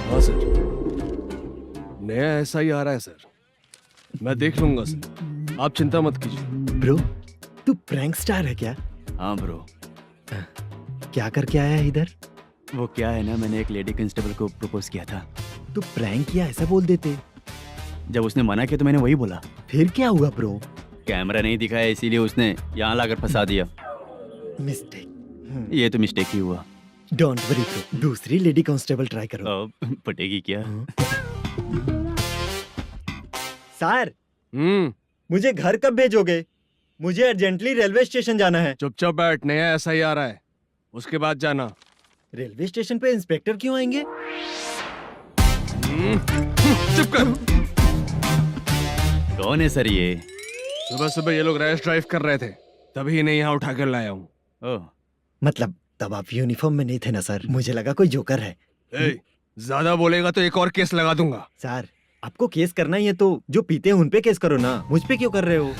हाँ सर, नया ऐसा ही आ रहा है सर, मैं देख लूंगा सर, आप चिंता मत कीजिए। ब्रो, तू प्रैंक स्टार है क्या? हाँ ब्रो। क्या करके आया है इधर? वो क्या है ना, मैंने एक लेडी कांस्टेबल को प्रपोज किया था। तू प्रैंक किया ऐसा बोल देते। जब उसने मना किया तो मैंने वही बोला। फिर क्या हुआ ब्रो? कैमरा नहीं दिखाया इसीलिए उसने यहाँ लाकर फंसा दिया। मिस्टेक। ये तो मिस्टेक ही हुआ। डोंट वरी ब्रो, दूसरी लेडी कांस्टेबल ट्राई करो। पटेगी क्या? सर, मुझे घर कब भेजोगे? मुझे अर्जेंटली रेलवे स्टेशन जाना है। चुपचाप बैठ, नया ऐसा ही आ रहा है, उसके बाद जाना। रेलवे स्टेशन पे इंस्पेक्टर क्यों आएंगे? चुप कर। कौन है सर ये? सुबह सुबह ये लोग रैश ड्राइव कर रहे थे, तभी इन्हें यहाँ उठा कर लाया हूँ। मतलब तब आप यूनिफॉर्म में नहीं थे ना सर, मुझे लगा कोई जोकर है। ज्यादा बोलेगा तो एक और केस लगा दूंगा। सर, आपको केस करना ही है तो जो पीते हैं उन पे केस करो ना, मुझ पे क्यों कर रहे हो?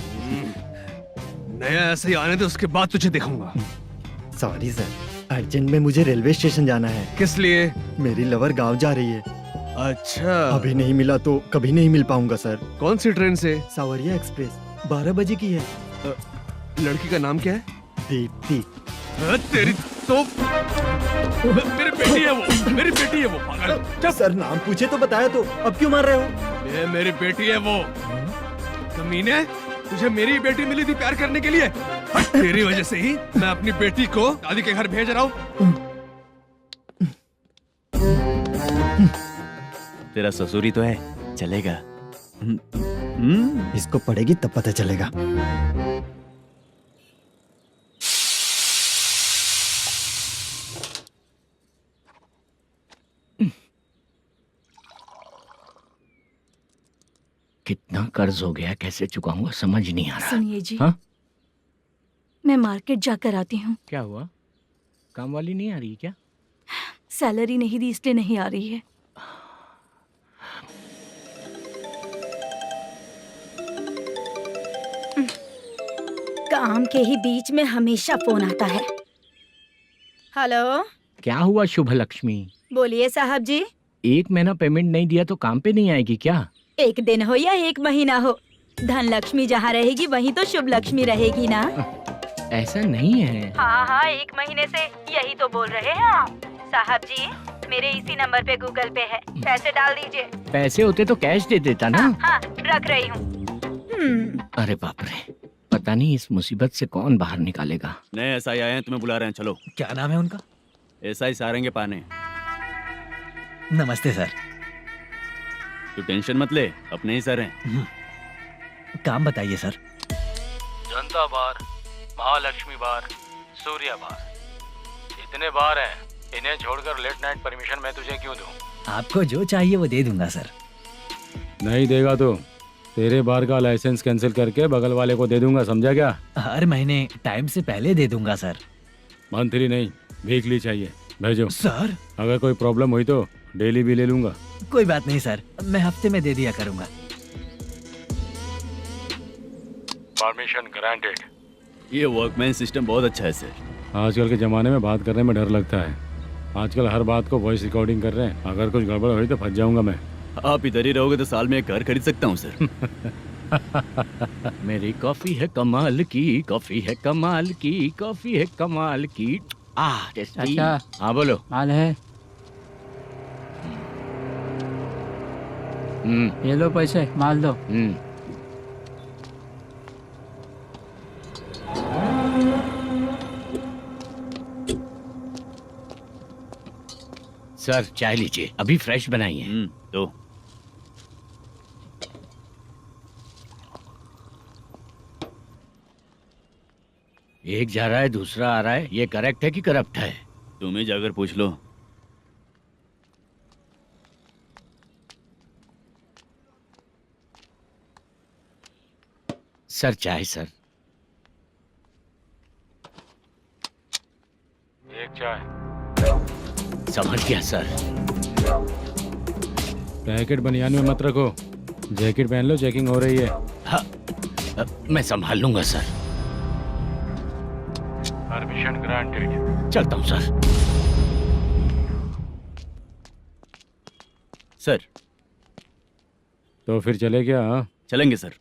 नया ऐसे ही आने दो, उसके बाद तुझे देखूंगा। सॉरी सर, अर्जेंट में मुझे रेलवे स्टेशन जाना है। किस लिए? मेरी लवर गांव जा रही है। अच्छा, अभी नहीं मिला तो कभी नहीं मिल पाऊंगा सर। कौन सी ट्रेन से? सावरिया एक्सप्रेस, 12 बजे की है। लड़की का नाम क्या है? दीप्ति। तेरी तो मेरी बेटी है वो, मेरी बेटी है वो, पागल। सर नाम पूछे तो बताया, तो अब क्यों मार रहे हो? ये मेरी बेटी है वो। कमीने, तुझे मेरी बेटी मिली थी प्यार करने के लिए, तेरी वजह से ही मैं अपनी बेटी को दादी के घर भेज रहा हूँ। तेरा ससुरी तो है, चलेगा। इसको पढ़ेगी तब पता चलेगा। कितना कर्ज हो गया, कैसे चुकाऊंगा समझ नहीं आ रहा। सुनिए जी, हाँ? मैं मार्केट जाकर आती हूँ। क्या हुआ, काम वाली नहीं आ रही क्या? सैलरी नहीं दी इसलिए नहीं आ रही है। काम के ही बीच में हमेशा फोन आता है। हेलो, क्या हुआ शुभ लक्ष्मी? बोलिए साहब जी। 1 महीना पेमेंट नहीं दिया तो काम पे नहीं आएगी क्या? 1 दिन हो या 1 महीना हो, धन लक्ष्मी जहाँ रहेगी वहीं तो शुभ लक्ष्मी रहेगी ना। ऐसा नहीं है। हाँ, 1 महीने से यही तो बोल रहे हैं आप। साहब जी, मेरे इसी नंबर पे गूगल पे है, पैसे डाल दीजिए। पैसे होते तो कैश दे देता ना। हाँ, रख रही हूँ। अरे बाप रे, पता नहीं इस मुसीबत से कौन बाहर निकालेगा। नए एसआई आए हैं, तुम्हें बुला रहे हैं, चलो। क्या नाम है उनका? एसआई सारंगे पाने। नमस्ते सर। तू टेंशन मत ले, अपने ही सर हैं। काम बताइए सर। जनता बार, महालक्ष्मी बार, सूर्या बार, इतने बार हैं, इन्हें छोड़कर लेट नाइट परमिशन मैं तुझे क्यों दूं? आपको जो चाहिए वो दे दूंगा सर। नहीं देगा तो तेरे बार का लाइसेंस कैंसिल करके बगल वाले को दे दूंगा, समझा क्या? हर महीने टाइम से पहले दे दूंगा सर। मंथली नहीं, वीकली चाहिए। भेजो सर। अगर कोई प्रॉब्लम हुई तो डेली भी ले लूंगा। कोई बात नहीं सर, मैं हफ्ते में दे दिया करूंगा। Permission granted. ये वर्कमैन सिस्टम बहुत अच्छा है सर। आजकल के ज़माने में बात करने में डर लगता है। आजकल हर बात को वॉइस रिकॉर्डिंग कर रहे हैं। अगर कुछ गड़बड़ हुई तो फंस जाऊंगा मैं। आप इधर ही रहोगे तो साल में एक घर खरीद सकता हूँ सर। मेरी कॉफी है कमाल की, कॉफी है कमाल की, कॉफी है कमाल की। टेस्टी। अच्छा। हाँ बोलो। माल है, ये लो पैसे, माल दो। सर चाय लीजिए, अभी फ्रेश बनाई है। तो एक जा रहा है दूसरा आ रहा है, ये करेक्ट है कि करप्ट है? तुम ही जाकर पूछ लो। सर चाय सर। एक चाय। समझ गया सर। पैकेट बनियान में मत रखो, जैकेट पहन लो, चेकिंग हो रही है। हाँ, मैं संभाल लूंगा सर। Permission granted. चलता हूँ सर। सर तो फिर चले क्या? हाँ? चलेंगे सर।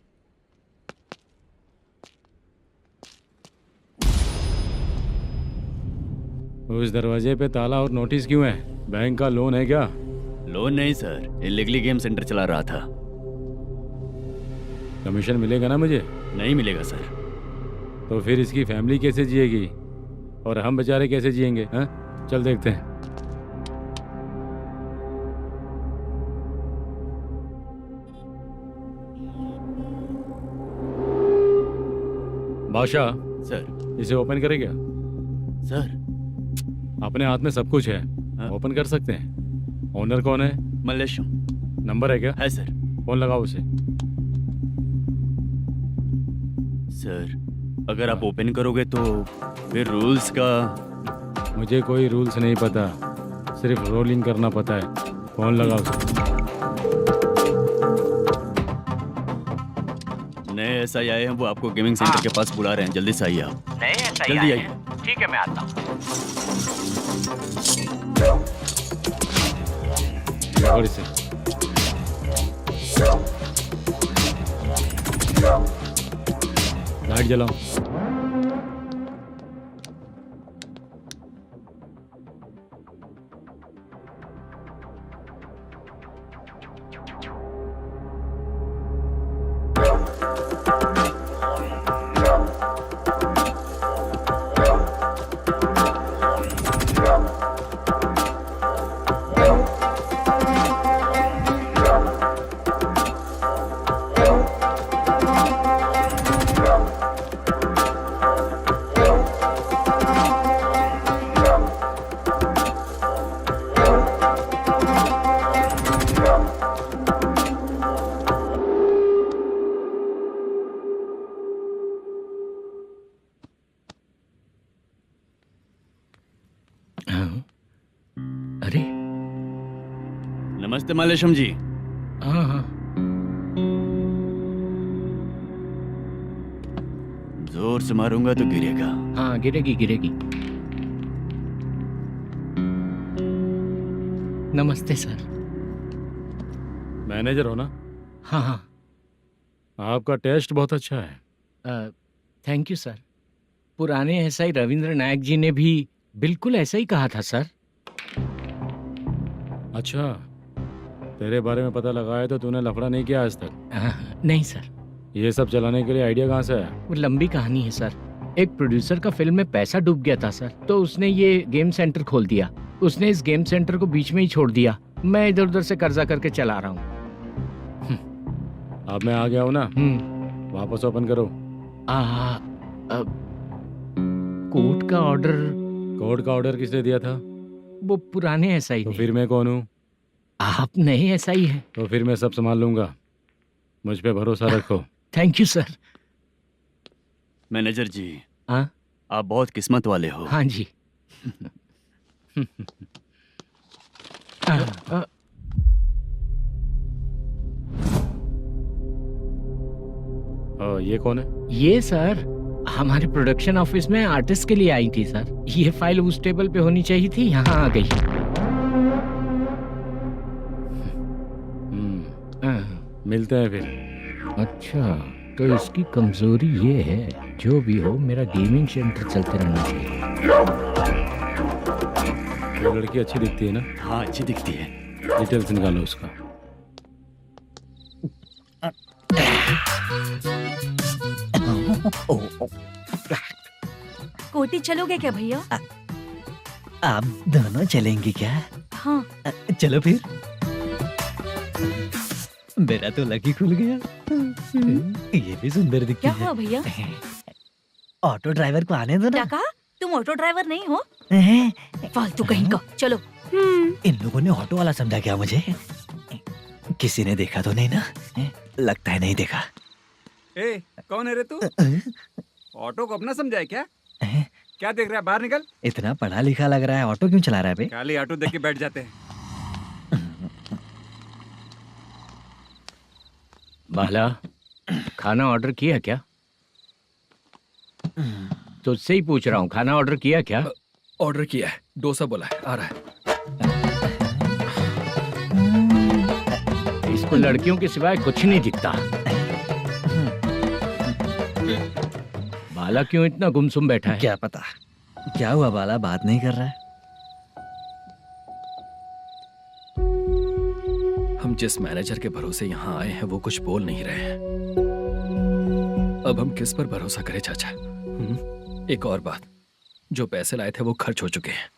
उस दरवाजे पे ताला और नोटिस क्यों है? बैंक का लोन है क्या? लोन नहीं सर, इलीगली गेम सेंटर चला रहा था। कमीशन मिलेगा ना मुझे? नहीं मिलेगा सर। तो फिर इसकी फैमिली कैसे जिएगी और हम बेचारे कैसे जिएंगे? हाँ, चल देखते हैं। बादशाह सर। इसे ओपन करे क्या? सर अपने हाथ में सब कुछ है, ओपन कर सकते हैं। ओनर कौन है? मल्लेशम। नंबर है क्या? है सर। फोन लगाओ उसे। सर अगर आप ओपन करोगे तो फिर रूल्स का। मुझे कोई रूल्स नहीं पता, सिर्फ रोलिंग करना पता है। फोन लगाओ उसे। नए एसआई आए हैं, वो आपको गेमिंग सेंटर के पास बुला रहे हैं। जल्दी से आइए आप। नए एसआई जल्दी आए आइए। हैं। ठीक है मैं आता हूँ। और इसे लाइट जलाओ। अरे नमस्ते मल्लेशम जी। हाँ हाँ। जोर से मारूंगा तो गिरेगा। हाँ गिरेगी गिरेगी। नमस्ते सर। मैनेजर हो ना? हाँ हाँ। आपका टेस्ट बहुत अच्छा है। Thank you sir. पुराने एसआई रविंद्र नायक जी ने भी बिल्कुल ऐसा ही कहा था सर। अच्छा, तेरे बारे में पता लगा है तो तूने लफड़ा नहीं किया आज तक? नहीं सर। ये सब चलाने के लिए आइडिया कहाँ से है? वो लंबी कहानी है सर। एक प्रोड्यूसर का फिल्म में पैसा डूब गया था सर, तो उसने ये गेम सेंटर खोल दिया। उसने इस गेम सेंटर को बीच में ही छोड़ दिया। मैं इधर उधर से कर्जा करके चला रहा हूँ। अब मैं आ गया हूँ ना, वापस ओपन करो। कोर्ट का ऑर्डर। कोर्ट का ऑर्डर किसने दिया था? वो पुराने एसआई तो ने। फिर मैं कौन हूँ? आप नए एसआई हैं। तो फिर मैं सब संभाल लूंगा, मुझ पे भरोसा रखो। Thank you sir. मैनेजर जी, हाँ आप बहुत किस्मत वाले हो। हाँ जी। ये कौन है? ये सर हमारे प्रोडक्शन ऑफिस में आर्टिस्ट के लिए आई थी सर। ये फाइल उस टेबल पे होनी चाहिए थी, यहाँ आ गई। मिलते हैं फिर। अच्छा, तो इसकी कमजोरी ये है, जो भी हो मेरा गेमिंग सेंटर चलते रहना चाहिए। वो लड़की अच्छी दिखती है ना? हाँ अच्छी दिखती है। डिटेल्स निकालो उसका। कोटी चलोगे क्या भैया? आप दोनों चलेंगे क्या? हाँ। चलो फिर। मेरा तो लकी खुल गया। ये भी सुंदर दिखती क्या है। हुआ भैया? ऑटो ड्राइवर को आने दो क्या ना। कहा? तुम ऑटो ड्राइवर नहीं हो? फालतू कहीं का। चलो। इन लोगों ने ऑटो वाला समझा क्या मुझे? किसी ने देखा तो नहीं ना? लगता है नहीं देखा। ए, कौन है रे तू? ऑटो को अपना समझा है क्या? क्या देख रहा है? बाहर निकल। इतना पढ़ा लिखा लग रहा है, ऑटो क्यों चला रहा है बे? खाली ऑटो देख के बैठ जाते हैं। बाला, खाना ऑर्डर किया क्या? तुझसे ही पूछ रहा हूँ, खाना ऑर्डर किया क्या? ऑर्डर किया है, डोसा बोला है, आ रहा है। इसको लड़कियों के सिवाय कुछ नहीं दिखता। बाला क्यों इतना गुमसुम बैठा है? क्या पता क्या हुआ, बाला बात नहीं कर रहा है। हम जिस मैनेजर के भरोसे यहाँ आए हैं वो कुछ बोल नहीं रहे हैं। अब हम किस पर भरोसा करें चाचा? एक और बात, जो पैसे लाए थे वो खर्च हो चुके हैं।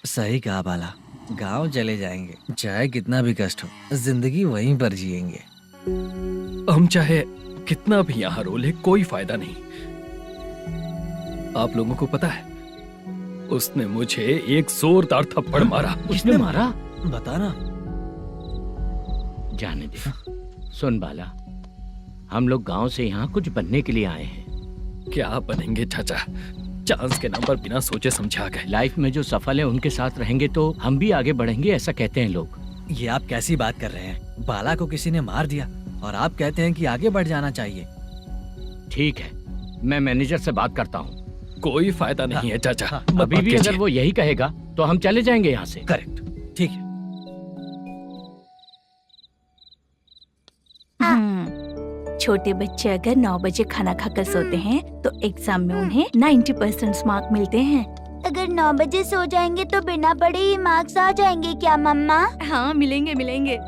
सही कहा बाला, गांव चले जाएंगे, चाहे कितना भी कष्ट हो, जिंदगी वहीं पर जिएंगे। हम चाहे कितना भी यहाँ रो ले, कोई फायदा नहीं। आप लोगों को पता है, उसने मुझे एक जोरदार थप्पड़ मारा। उसने मारा? बता ना। जाने दे। सुन बाला, हम लोग गांव से यहाँ कुछ बनने के लिए आए हैं। क्या बनेंगे चाचा? चांस के नाम पर बिना सोचे समझे आ गए। लाइफ में जो सफल है उनके साथ रहेंगे तो हम भी आगे बढ़ेंगे, ऐसा कहते हैं लोग। ये आप कैसी बात कर रहे हैं? बाला को किसी ने मार दिया और आप कहते हैं कि आगे बढ़ जाना चाहिए। ठीक है, मैं मैनेजर से बात करता हूँ। कोई फायदा नहीं है चाचा। अभी भी अगर वो यही कहेगा तो हम चले जाएंगे यहाँ से। करेक्ट, ठीक है। छोटे बच्चे अगर 9 बजे खाना खाकर सोते हैं तो एग्जाम में उन्हें 90% मार्क मिलते हैं। अगर 9 बजे सो जाएंगे तो बिना पढ़े ही मार्क्स आ जाएंगे क्या मम्मा? हाँ, मिलेंगे मिलेंगे।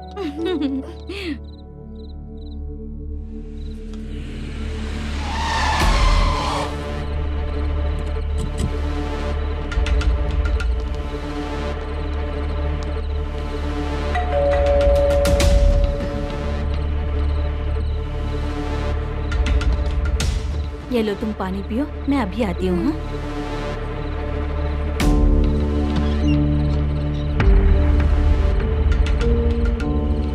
ये लो, तुम पानी पियो, मैं अभी आती हूँ।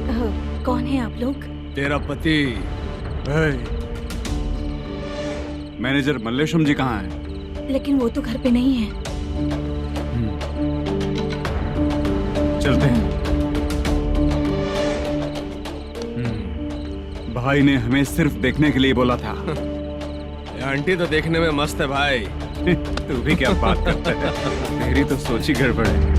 हाँ? कौन है आप लोग? तेरा पति। मैनेजर मल्लेशम जी कहाँ हैं? लेकिन वो तो घर पे नहीं है। चलते हैं। भाई ने हमें सिर्फ देखने के लिए बोला था। आंटी तो देखने में मस्त है भाई। तू भी क्या बात करता है? तेरी तो सोच ही गड़बड़ है।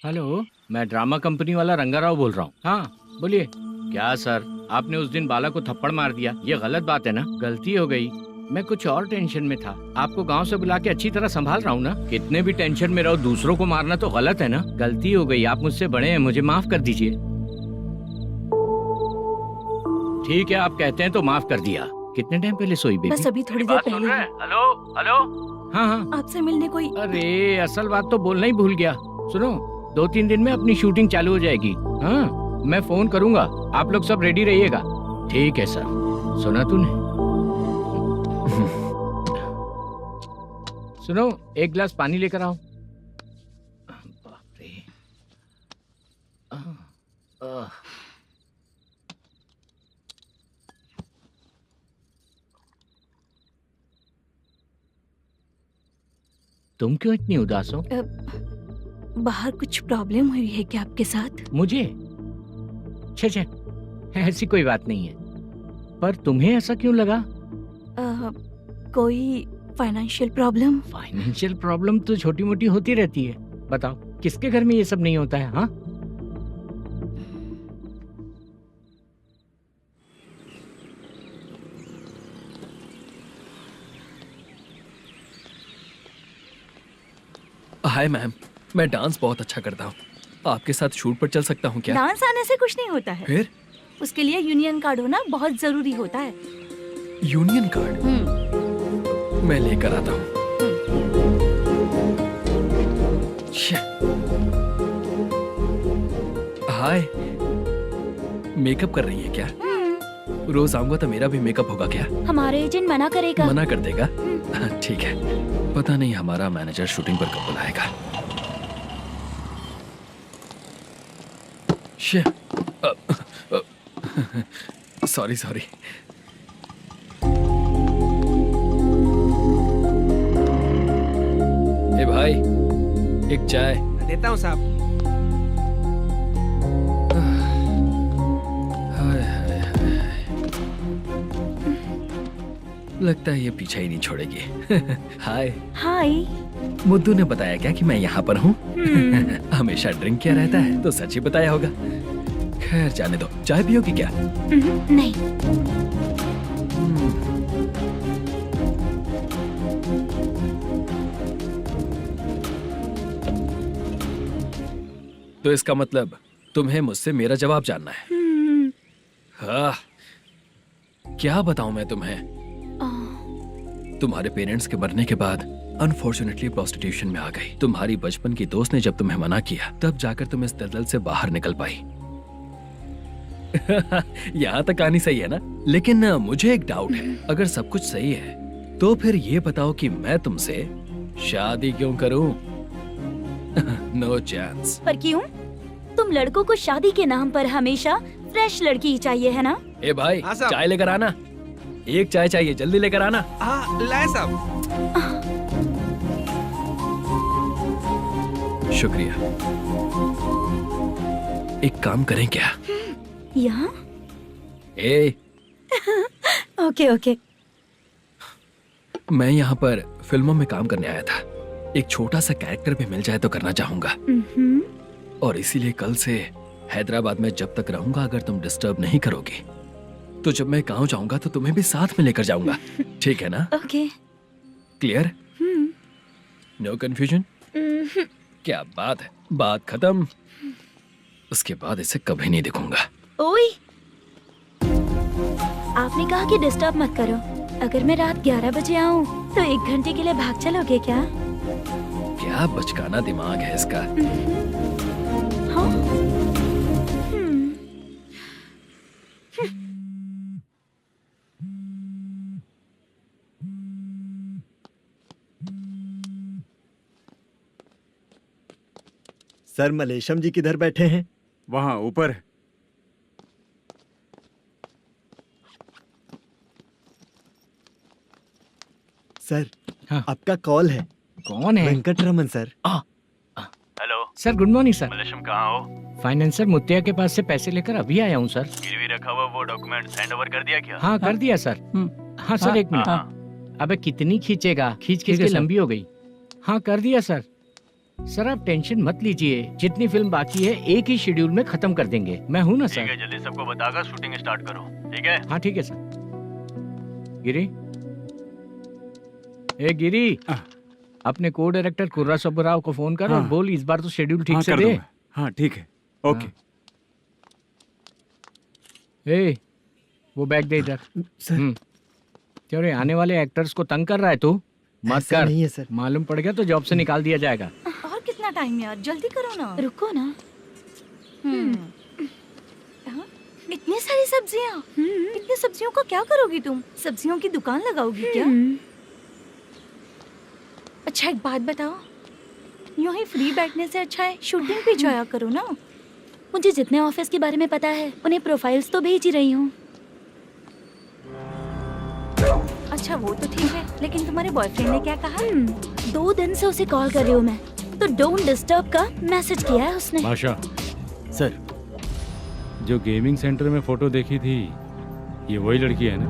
हेलो, मैं ड्रामा कंपनी वाला रंगाराव बोल रहा हूँ। हाँ बोलिए। क्या सर, आपने उस दिन बाला को थप्पड़ मार दिया, ये गलत बात है ना? गलती हो गई, मैं कुछ और टेंशन में था। आपको गांव से बुला के अच्छी तरह संभाल रहा हूँ ना। कितने भी टेंशन में रहो, दूसरों को मारना तो गलत है ना। गलती हो गई, आप मुझसे बड़े हैं, मुझे माफ कर दीजिए। ठीक है, आप कहते हैं तो माफ कर दिया। कितने टाइम पहले सोई बेबी? बस अभी थोड़ी देर पहले। हेलो हेलो हाँ हाँ। आपसे मिलने कोई। अरे असल बात तो बोलना ही भूल गया। सुनो, 2-3 दिन में अपनी शूटिंग चालू हो जाएगी। हाँ, मैं फोन करूंगा, आप लोग सब रेडी रहिएगा। ठीक है सर। सुना तूने? सुनो, एक गिलास पानी लेकर आओ। बाप रे। तुम क्यों इतनी उदास हो? बाहर कुछ प्रॉब्लम हुई है क्या आपके साथ? मुझे? छे, ऐसी कोई बात नहीं है। पर तुम्हें ऐसा क्यों लगा? कोई फाइनेंशियल प्रॉब्लम? फाइनेंशियल प्रॉब्लम तो छोटी मोटी होती रहती है। बताओ, किसके घर में ये सब नहीं होता है? हाँ, हाय मैम, मैं डांस बहुत अच्छा करता हूँ। आपके साथ शूट पर चल सकता हूँ क्या? डांस आने से कुछ नहीं होता है। फिर? उसके लिए यूनियन कार्ड होना बहुत जरूरी होता है। Union card? मैं लेकर आता हूँ। हाय, मेकअप कर रही है क्या? रोज आऊंगा तो मेरा भी मेकअप होगा क्या? हमारे एजेंट मना करेगा। मना कर देगा? ठीक है, पता नहीं हमारा मैनेजर शूटिंग पर कब बुलाएगा। सॉरी। ए भाई, एक चाय। देता हूँ साहब। लगता है ये पीछा ही नहीं छोड़ेगी। हाय। हाय। मुद्दू ने बताया क्या कि मैं यहाँ पर हूँ? हमेशा ड्रिंक किया रहता है तो सच ही बताया होगा। खैर जाने दो, चाय पियोगी क्या? नहीं। तो इसका मतलब तुम्हें मुझसे मेरा जवाब जानना है? हाँ, क्या बताऊं मैं तुम्हें? तुम्हारे पेरेंट्स के मरने के बाद अनफॉर्चुनेटली प्रोस्टिट्यूशन में आ गई। तुम्हारी बचपन की दोस्त ने जब तुम्हें मना किया, तब जाकर तुम इस दलदल से बाहर निकल पाई। यहाँ तक कहानी सही है ना? लेकिन मुझे एक डाउट है। अगर सब कुछ सही है तो फिर ये बताओ कि मैं तुमसे शादी क्यों करूं? No chance. पर क्यों? तुम लड़कों को शादी के नाम पर हमेशा फ्रेश लड़की ही चाहिए, है ना? ए भाई, चाय लेकर आना। एक चाय चाहिए, जल्दी लेकर आना। लाए साहब। शुक्रिया। एक काम करें क्या? यहाँ? ओके। मैं यहाँ पर फिल्मों में काम करने आया था। एक छोटा सा कैरेक्टर भी मिल जाए तो करना चाहूंगा। और इसीलिए कल से हैदराबाद में जब तक रहूंगा, अगर तुम डिस्टर्ब नहीं करोगी तो जब मैं गांव जाऊंगा तो तुम्हें भी साथ में लेकर जाऊंगा। ठीक है ना? ओके। क्लियर? No confusion? क्या बात है, बात खत्म। उसके बाद इसे कभी नहीं दिखूंगा। ओए, आपने कहा कि डिस्टर्ब मत करो। अगर मैं रात 11 बजे आऊं तो 1 घंटे के लिए भाग चलोगे क्या? क्या बचकाना दिमाग है इसका। हाँ? सर, मलेशम जी किधर बैठे हैं? वहाँ ऊपर है। सर, हाँ। आपका कॉल है। कौन है? Venkataraman sir. Hello sir, good morning sir. Malesham कहाँ हो? फाइनेंसर मुत्तिया के पास से पैसे लेकर अभी आया हूँ सर। गिरवी रखा हुआ वो डॉक्यूमेंट हैंड ओवर कर दिया क्या? हाँ, कर दिया सर। हाँ सर, 1 मिनट। अबे कितनी खींचेगा, खींच के लंबी हो गई। हाँ, कर दिया सर। सर आप टेंशन मत लीजिए, जितनी फिल्म बाकी है एक ही शेड्यूल में खत्म कर देंगे। मैं हूँ ना सर। ठीक है, जल्दी सबको बताकर शूटिंग स्टार्ट करो। ठीक है? हाँ ठीक है सर। गिरी, ए गिरी, अपने को डायरेक्टर कुर्रा सुब्बराव को फोन कर और बोल इस बार तो शेड्यूल ठीक से दे। हाँ ठीक है, ओके। ए, वो बैग दे इधर। सर। तेरे आने वाले एक्टर्स को तंग कर रहा है तू? मत ऐसा कर। नहीं है सर। मालूम पड़ गया तो जॉब से निकाल दिया जाएगा। और कितना टाइम यार, जल्दी करो ना। रुको ना। हाँ? इतनी सारी सब्जियाँ, इतनी सब्जियों का क्या करोगी तुम? सब्जियों की दुकान लगाओगी क्या? अच्छा एक बात बताओ, यूं ही फ्री बैठने से अच्छा है शूटिंग भी जाया करो ना। मुझे जितने ऑफिस के बारे में पता है उन्हें प्रोफाइल्स तो भेज ही रही हूँ। अच्छा वो तो ठीक है, लेकिन तुम्हारे बॉयफ्रेंड ने क्या कहा? 2 दिन से उसे कॉल कर रही हूँ मैं, तो डोंट डिस्टर्ब का मैसेज किया है उसने। बादशाह, सर जो गेमिंग सेंटर में फोटो देखी थी, ये वही लड़की है ना?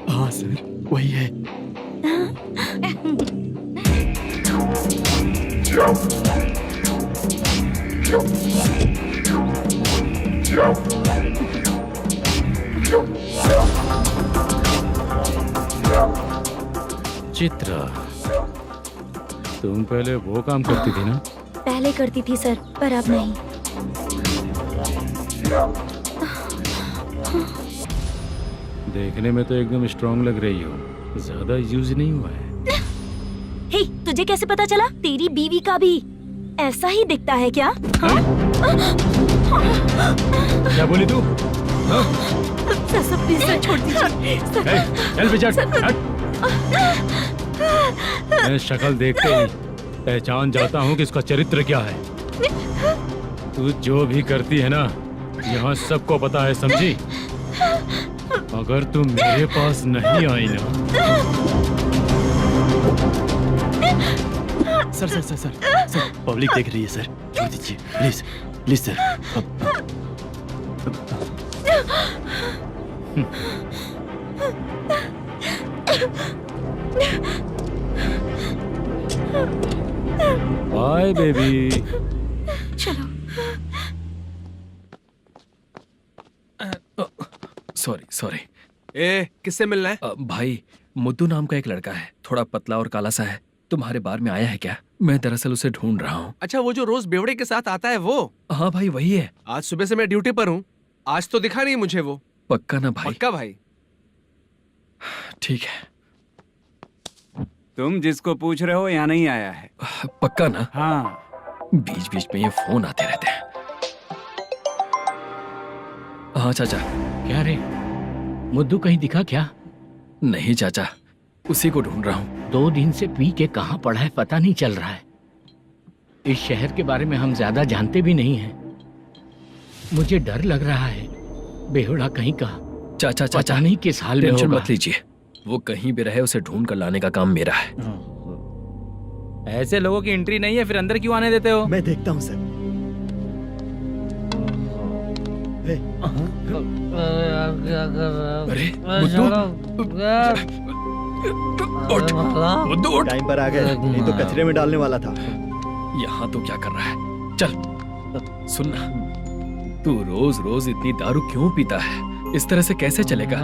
हाँ सर, वही है। चित्रा, तुम पहले वो काम करती थी ना? पहले करती थी सर, पर अब नहीं। देखने में तो एकदम स्ट्रांग लग रही हो, ज्यादा यूज नहीं हुआ है। हे, तुझे कैसे पता चला? तेरी बीवी का भी ऐसा ही दिखता है क्या? क्या बोली तू? सर प्लीज सर छोड़ दीजिए। चल विजय, हट। मैं शक्ल देखते ही पहचान जाता हूँ कि इसका चरित्र क्या है। तू जो भी करती है ना, यहाँ सबको पता है, समझी? अगर तू मेरे पास नहीं आई ना। Sir sir sir sir sir public देख रही है सर, छोड़ दीजिए please please sir. Bye baby. चलो। Sorry sorry. ए, किससे मिलना है? भाई, मुद्दू नाम का एक लड़का है, थोड़ा पतला और काला सा है। तुम्हारे बार में आया है क्या? मैं दरअसल उसे ढूंढ रहा हूँ। अच्छा, वो जो रोज बेवड़े के साथ आता है वो? हाँ भाई, वही है। आज सुबह से मैं ड्यूटी पर हूँ, आज तो दिखा नहीं मुझे वो। पक्का ना भाई? पक्का भाई। ठीक है। तुम जिसको पूछ रहे हो यहाँ नहीं आया है? पक्का ना? हाँ। बीच बीच में ये फोन आते रहते हैं। हाँ चाचा। क्या रे, मुद्दू कहीं दिखा क्या? नहीं चाचा, उसी को ढूंढ रहा हूँ। 2 दिन से पी के कहाँ पड़ा है पता नहीं चल रहा है। इस शहर के बारे में हम ज्यादा जानते भी नहीं हैं। मुझे डर लग रहा है, बेहुड़ा कहीं का। चाचा चाचा, पता नहीं किस हाल में टेंशन होगा। मत लीजिए, वो कहीं भी रहे उसे ढूंढ कर लाने का काम मेरा है। ऐसे लोगों की एंट्री नहीं है, फिर अंदर क्यों आने देते हो? मैं देखता हूँ सर। क्या कर रहा है? अरे मुद्दू, टाइम पर आ गए, नहीं तो कचरे में डालने वाला था। यहाँ तो क्या कर रहा है? चल सुनना, तू रोज रोज इतनी दारू क्यों पीता है? इस तरह से कैसे चलेगा?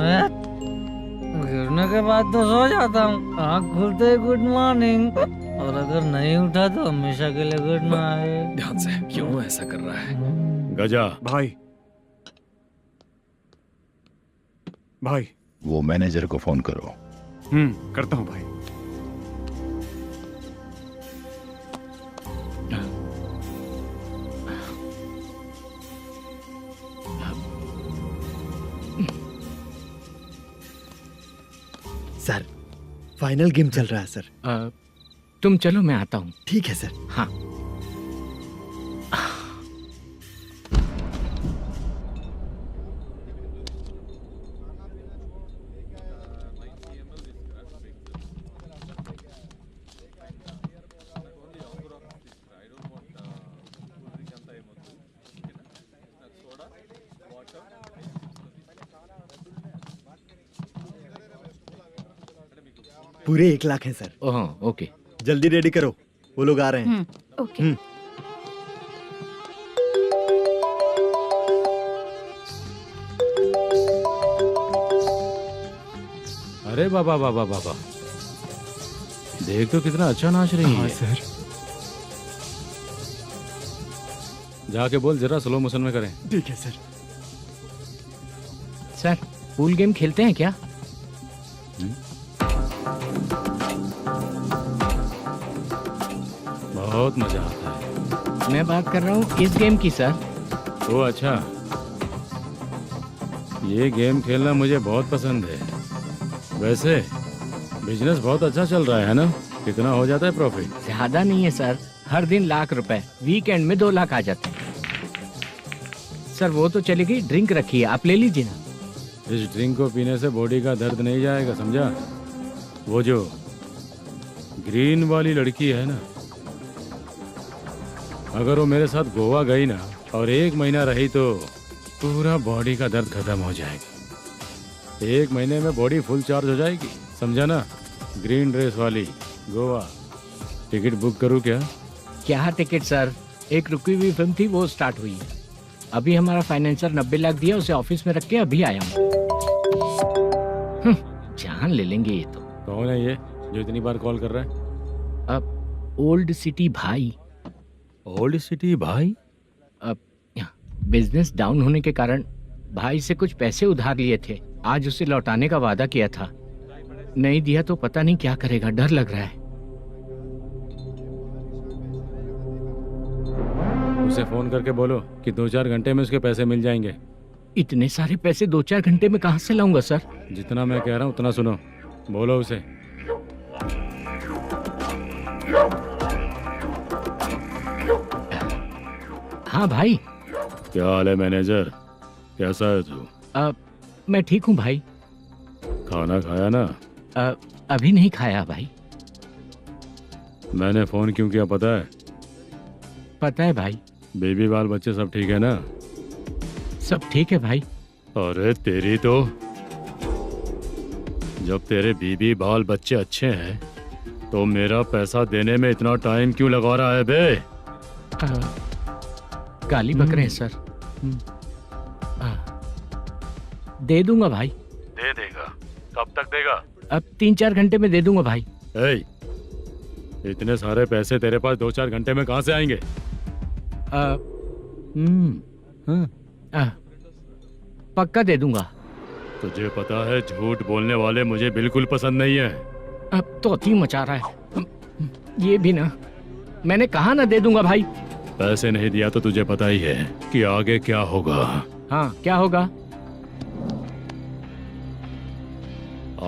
गिरने के बाद तो सो जाता हूँ, आँख खुलते ही गुड मॉर्निंग, और अगर नहीं उठा तो हमेशा के लिए गुड नाइट। ध्यान से, क्यों ऐसा कर रहा है? गजा भाई, भाई वो मैनेजर को फोन करो। करता हूँ भाई। सर, फाइनल गेम चल रहा है सर। तुम चलो, मैं आता हूँ। ठीक है सर। हाँ। पूरे 1 लाख हैं सर। ओह, ओके। जल्दी रेडी करो, वो लोग आ रहे हैं। ओके। अरे बाबा बाबा बाबा, देख तो कितना अच्छा नाच रही है। सर। जाके बोल जरा स्लो मोशन में करें। ठीक है सर। सर, पूल गेम खेलते हैं क्या? बहुत मजा आता है। मैं बात कर रहा हूँ इस गेम की सर। ओ अच्छा, ये गेम खेलना मुझे बहुत पसंद है। वैसे बिजनेस बहुत अच्छा चल रहा है ना? कितना हो जाता है प्रॉफिट? ज्यादा नहीं है सर, हर दिन लाख रुपए, वीकेंड में 2 लाख आ जाते हैं। सर वो तो चलेगी, ड्रिंक रखी है, आप ले लीजिए ना। इस ड्रिंक को पीने से बॉडी का दर्द नहीं जाएगा, समझा? वो जो ग्रीन वाली लड़की है ना, अगर वो मेरे साथ गोवा गई ना और 1 महीना रही तो पूरा बॉडी का दर्द खत्म हो जाएगा। 1 महीने में बॉडी फुल चार्ज हो जाएगी, समझा ना? ग्रीन ड्रेस वाली, गोवा। टिकट बुक करूँ क्या? क्या टिकट सर, एक रुकी हुई फिल्म थी वो स्टार्ट हुई है। अभी हमारा फाइनेंसर 90 लाख दिया, उसे ऑफिस में रख के अभी आया हूँ। जान ले लेंगे ये तो। कौन है ये जो इतनी बार कॉल कर रहा है? अब ओल्ड सिटी भाई। ओल्ड सिटी भाई? अब बिजनेस डाउन होने के कारण भाई से कुछ पैसे उधार लिए थे, आज उसे लौटाने का वादा किया था। नहीं दिया तो पता नहीं क्या करेगा, डर लग रहा है। उसे फोन करके बोलो कि 2-4 घंटे में उसके पैसे मिल जाएंगे। इतने सारे पैसे 2-4 घंटे में कहाँ से लाऊंगा सर? जितना मैं कह रहा हूँ उतना सुनो, बोलो उसे। हाँ भाई। क्या हाल है मैनेजर, कैसा है तू? मैं ठीक हूँ भाई। खाना खाया ना? अभी नहीं खाया भाई। मैंने फोन क्यों किया पता है? पता है भाई। बेबी बाल बच्चे सब ठीक है ना? सब ठीक है भाई। अरे तेरी तो, जब तेरे बीबी बाल बच्चे अच्छे हैं तो मेरा पैसा देने में इतना टाइम क्यों लगा रहा है बे? गाली बक रहे हैं सर। दे दूंगा भाई। दे देगा? कब तक देगा? अब 3-4 घंटे में दे दूंगा भाई। इतने सारे पैसे तेरे पास 2-4 घंटे में कहाँ से आएंगे? पक्का दे दूंगा। तुझे पता है झूठ बोलने वाले मुझे बिल्कुल पसंद नहीं है। अब तो अति मचा रहा है ये भी ना। मैंने कहा ना दे दूंगा भाई। पैसे नहीं दिया तो तुझे पता ही है कि आगे क्या होगा। हाँ क्या होगा?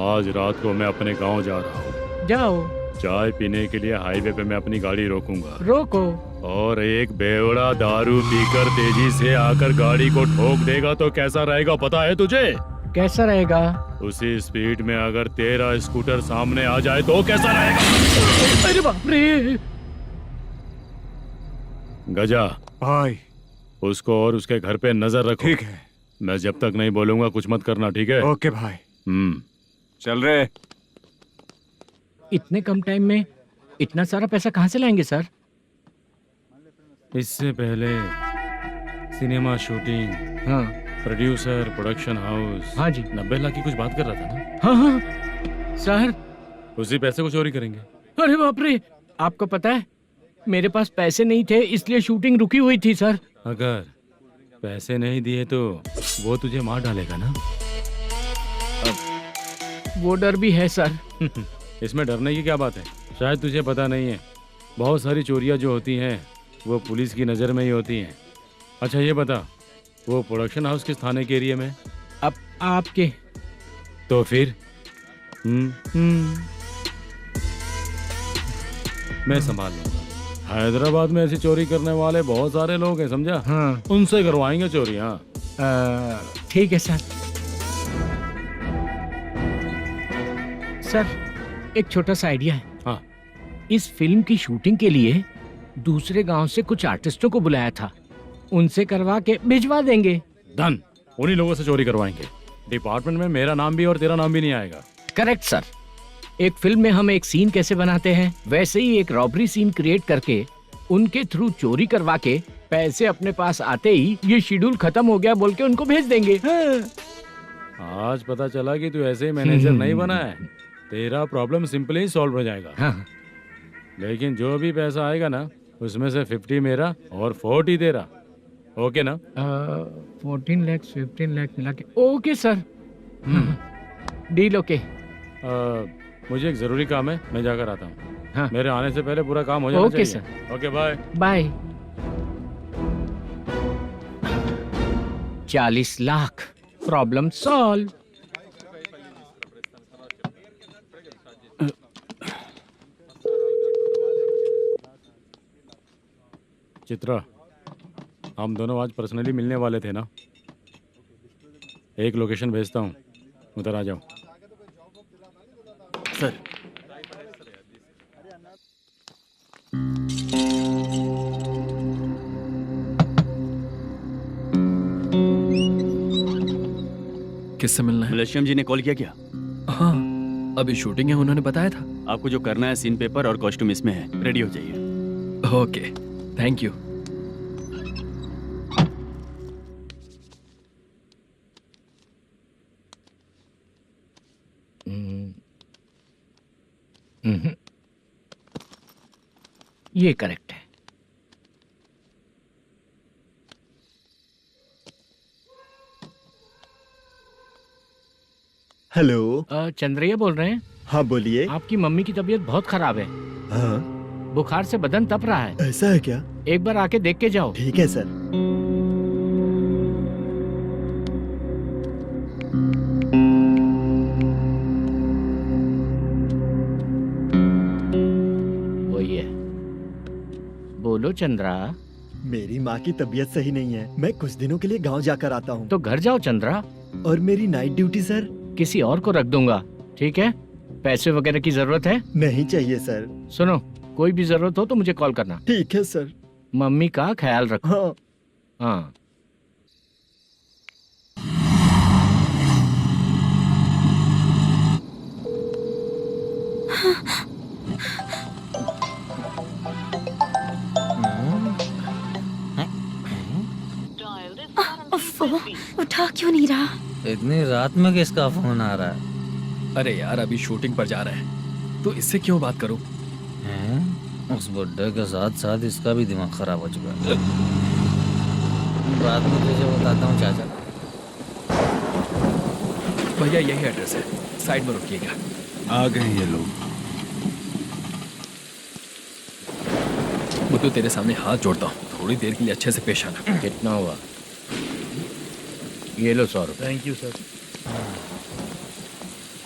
आज रात को मैं अपने गांव जा रहा हूँ। जाओ। चाय पीने के लिए हाईवे पे मैं अपनी गाड़ी रोकूंगा। रोको। और एक बेवड़ा दारू पीकर तेजी से आकर गाड़ी को ठोक देगा तो कैसा रहेगा पता है तुझे? कैसा रहेगा? उसी स्पीड में अगर तेरा स्कूटर सामने आ जाए तो कैसा रहेगा? अरे बाप रे। गजा भाई, उसको और उसके घर पे नजर रखो। ठीक है। मैं जब तक नहीं बोलूंगा कुछ मत करना, ठीक है? ओके भाई। चल रहे। इतने कम टाइम में इतना सारा पैसा कहाँ से लाएंगे सर? इससे पहले सिनेमा शूटिंग, हाँ, प्रोड्यूसर, प्रोडक्शन हाउस। हाँ जी। 90 लाख की कुछ बात कर रहा था ना? हाँ हाँ सर। उसी पैसे को चोरी करेंगे। अरे बाप रे, आपको पता है मेरे पास पैसे नहीं थे इसलिए शूटिंग रुकी हुई थी सर। अगर पैसे नहीं दिए तो वो तुझे मार डालेगा ना? वो डर भी है सर। इसमें डरने की क्या बात है? शायद तुझे पता नहीं है, बहुत सारी चोरियां जो होती हैं वो पुलिस की नज़र में ही होती हैं। अच्छा ये बता, वो प्रोडक्शन हाउस किस थाने के एरिया में? अब आपके। तो फिर मैं संभाल लूंगा। हैदराबाद में ऐसी चोरी करने वाले बहुत सारे लोग हैं, समझा? हाँ। उनसे करवाएंगे चोरी। हाँ ठीक है सर। सर एक छोटा सा आइडिया है। हाँ। इस फिल्म की शूटिंग के लिए दूसरे गांव से कुछ आर्टिस्टों को बुलाया था, उनसे करवा के भिजवा देंगे। डन, उन्हीं लोगों से चोरी करवाएंगे। डिपार्टमेंट में मेरा नाम भी और तेरा नाम भी नहीं आएगा। Correct sir. एक फिल्म में हम एक सीन कैसे बनाते हैं वैसे ही एक रॉबरी सीन क्रिएट करके उनके थ्रू चोरी करवा के पैसे अपने पास आते ही ये शेड्यूल खत्म हो गया बोल के उनको भेज देंगे। आज पता चला कि तू ऐसे ही मैनेजर नहीं बना है। तेरा प्रॉब्लम सिंपली ही सॉल्व हो जाएगा। हाँ। लेकिन जो भी पैसा आएगा ना उसमें से 50 मेरा और 40 तेरा। ओके ना? 14 लाख 15 लाख मिला के। Okay sir. Deal okay. मुझे एक जरूरी काम है, मैं जाकर आता हूँ। हाँ। मेरे आने से पहले पूरा काम हो जाना ओके चाहिए। Okay bye. Bye. 40 lakh, problem solve. Chitra, हम दोनों आज पर्सनली मिलने वाले थे ना? एक लोकेशन भेजता हूँ, उधर आ जाओ। सर, किससे मिलना है? मलेशियम जी ने कॉल किया क्या? हाँ, अभी शूटिंग है, उन्होंने बताया था। आपको जो करना है, सीन पेपर और कॉस्ट्यूम इसमें है, रेडी हो जाइए। Okay, thank you. ये करेक्ट है। हेलो। चंद्रैया बोल रहे हैं? हाँ बोलिए। आपकी मम्मी की तबीयत बहुत खराब है। हाँ। बुखार से बदन तप रहा है। ऐसा है क्या? एक बार आके देख के जाओ। ठीक है सर। वही है। बोलो चंद्रा। मेरी माँ की तबीयत सही नहीं है, मैं कुछ दिनों के लिए गांव जाकर आता हूँ। तो घर जाओ चंद्रा। और मेरी नाइट ड्यूटी सर? किसी और को रख दूंगा, ठीक है? पैसे वगैरह की जरूरत है? नहीं चाहिए सर। सुनो, कोई भी जरूरत हो तो मुझे कॉल करना। ठीक है सर। मम्मी का ख्याल रखो। हाँ। हाँ। उठा क्यों नहीं रहा? इतनी रात में किसका फोन आ रहा है? अरे यार, अभी शूटिंग पर जा रहे हैं, तो इससे क्यों बात करूं? उस बुड्ढे के साथ साथ इसका भी दिमाग खराब हो चुका है। रात में तुझे बताता हूँ चाचा। भैया यही एड्रेस है, साइड में रुकिएगा। आ गए ये लोग। मुझे तेरे सामने हाथ जोड़ता हूँ, थोड़ी देर के लिए अच्छे से पेश आना। कितना हुआ? ये लो 100 रुपए। Thank you sir.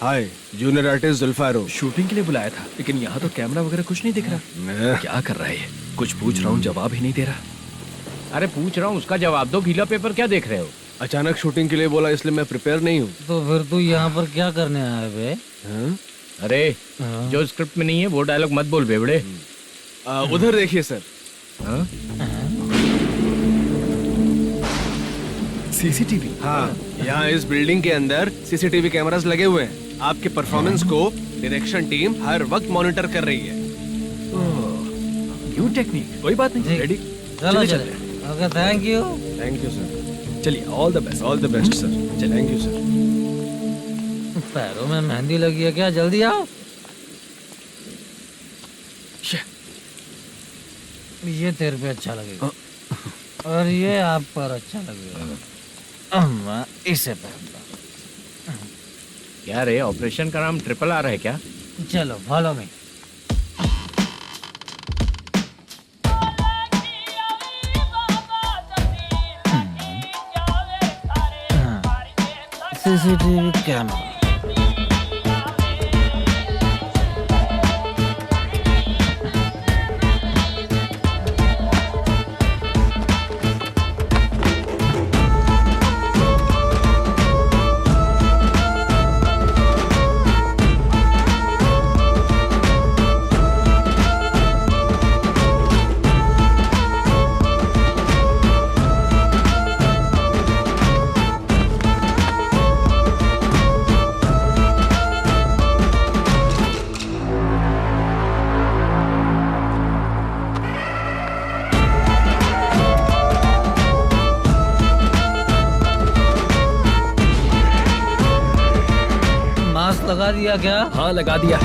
Hi, junior artist जुल्फारो। शूटिंग के लिए बुलाया था, लेकिन यहाँ तो कैमरा वगैरह कुछ नहीं दिख रहा। क्या कर रहा है ये? कुछ पूछ रहा हूँ, जवाब ही नहीं दे रहा। अरे पूछ रहा हूँ, उसका जवाब दो। गीला पेपर क्या देख रहे हो? अचानक शूटिंग के लिए बोला, इसलिए मैं प्रिपेयर नहीं हूँ। तो फिर तू यहाँ पर क्या करने आया बे? अरे जो स्क्रिप्ट में नहीं है वो डायलॉग मत बोल बेवड़े। उधर देखिए सर। सीसीटीवी? हाँ, यहाँ इस बिल्डिंग के अंदर सीसीटीवी कैमरास लगे हुए हैं। आपके परफॉर्मेंस को डायरेक्शन टीम हर वक्त मॉनिटर कर रही है। न्यू टेक्निक, कोई बात नहीं। रेडी? चलो चले। Okay, thank you. Thank you sir. चलिए, all the best. All the best sir. चलिए, थैंक यू सर। पैरों में मेहंदी लगी है क्या? जल्दी आओ। ये तेरे पे अच्छा लगेगा और ये आप पर अच्छा लगेगा। मैं इसे पहनता। क्या रे, ऑपरेशन का नाम ट्रिपल आर है क्या? चलो follow me. CCTV camera. Mask लगा दिया क्या? हाँ, लगा दिया।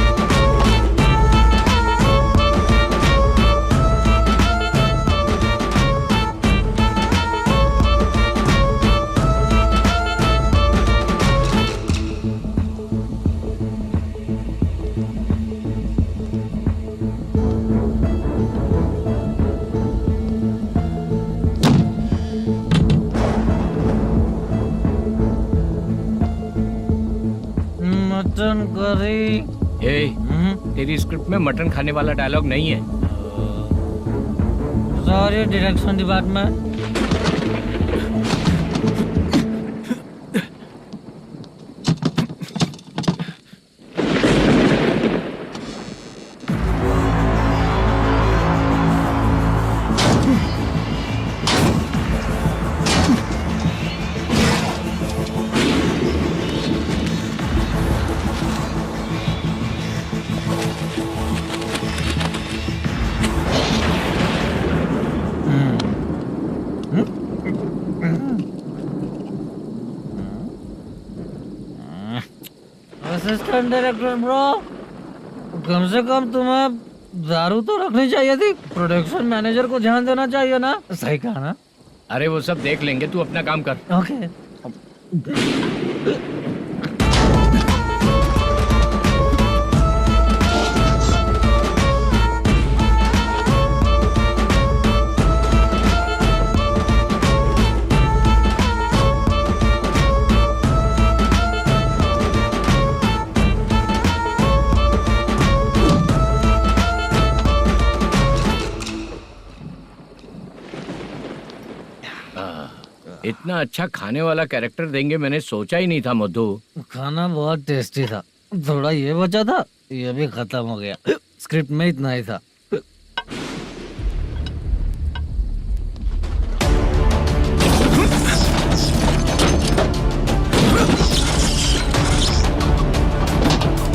सॉरी। तेरी स्क्रिप्ट में मटन खाने वाला डायलॉग नहीं है। Sorry direction department. Assistant director bro, कम से कम तुम्हें दारू तो रखनी चाहिए थी। प्रोडक्शन मैनेजर को ध्यान देना चाहिए ना। सही कहा ना? अरे वो सब देख लेंगे, तू अपना काम कर। ओके। इतना अच्छा खाने वाला कैरेक्टर देंगे मैंने सोचा ही नहीं था मधु। खाना बहुत टेस्टी था। थोड़ा ये बचा था, ये भी खत्म हो गया। स्क्रिप्ट में इतना ही था।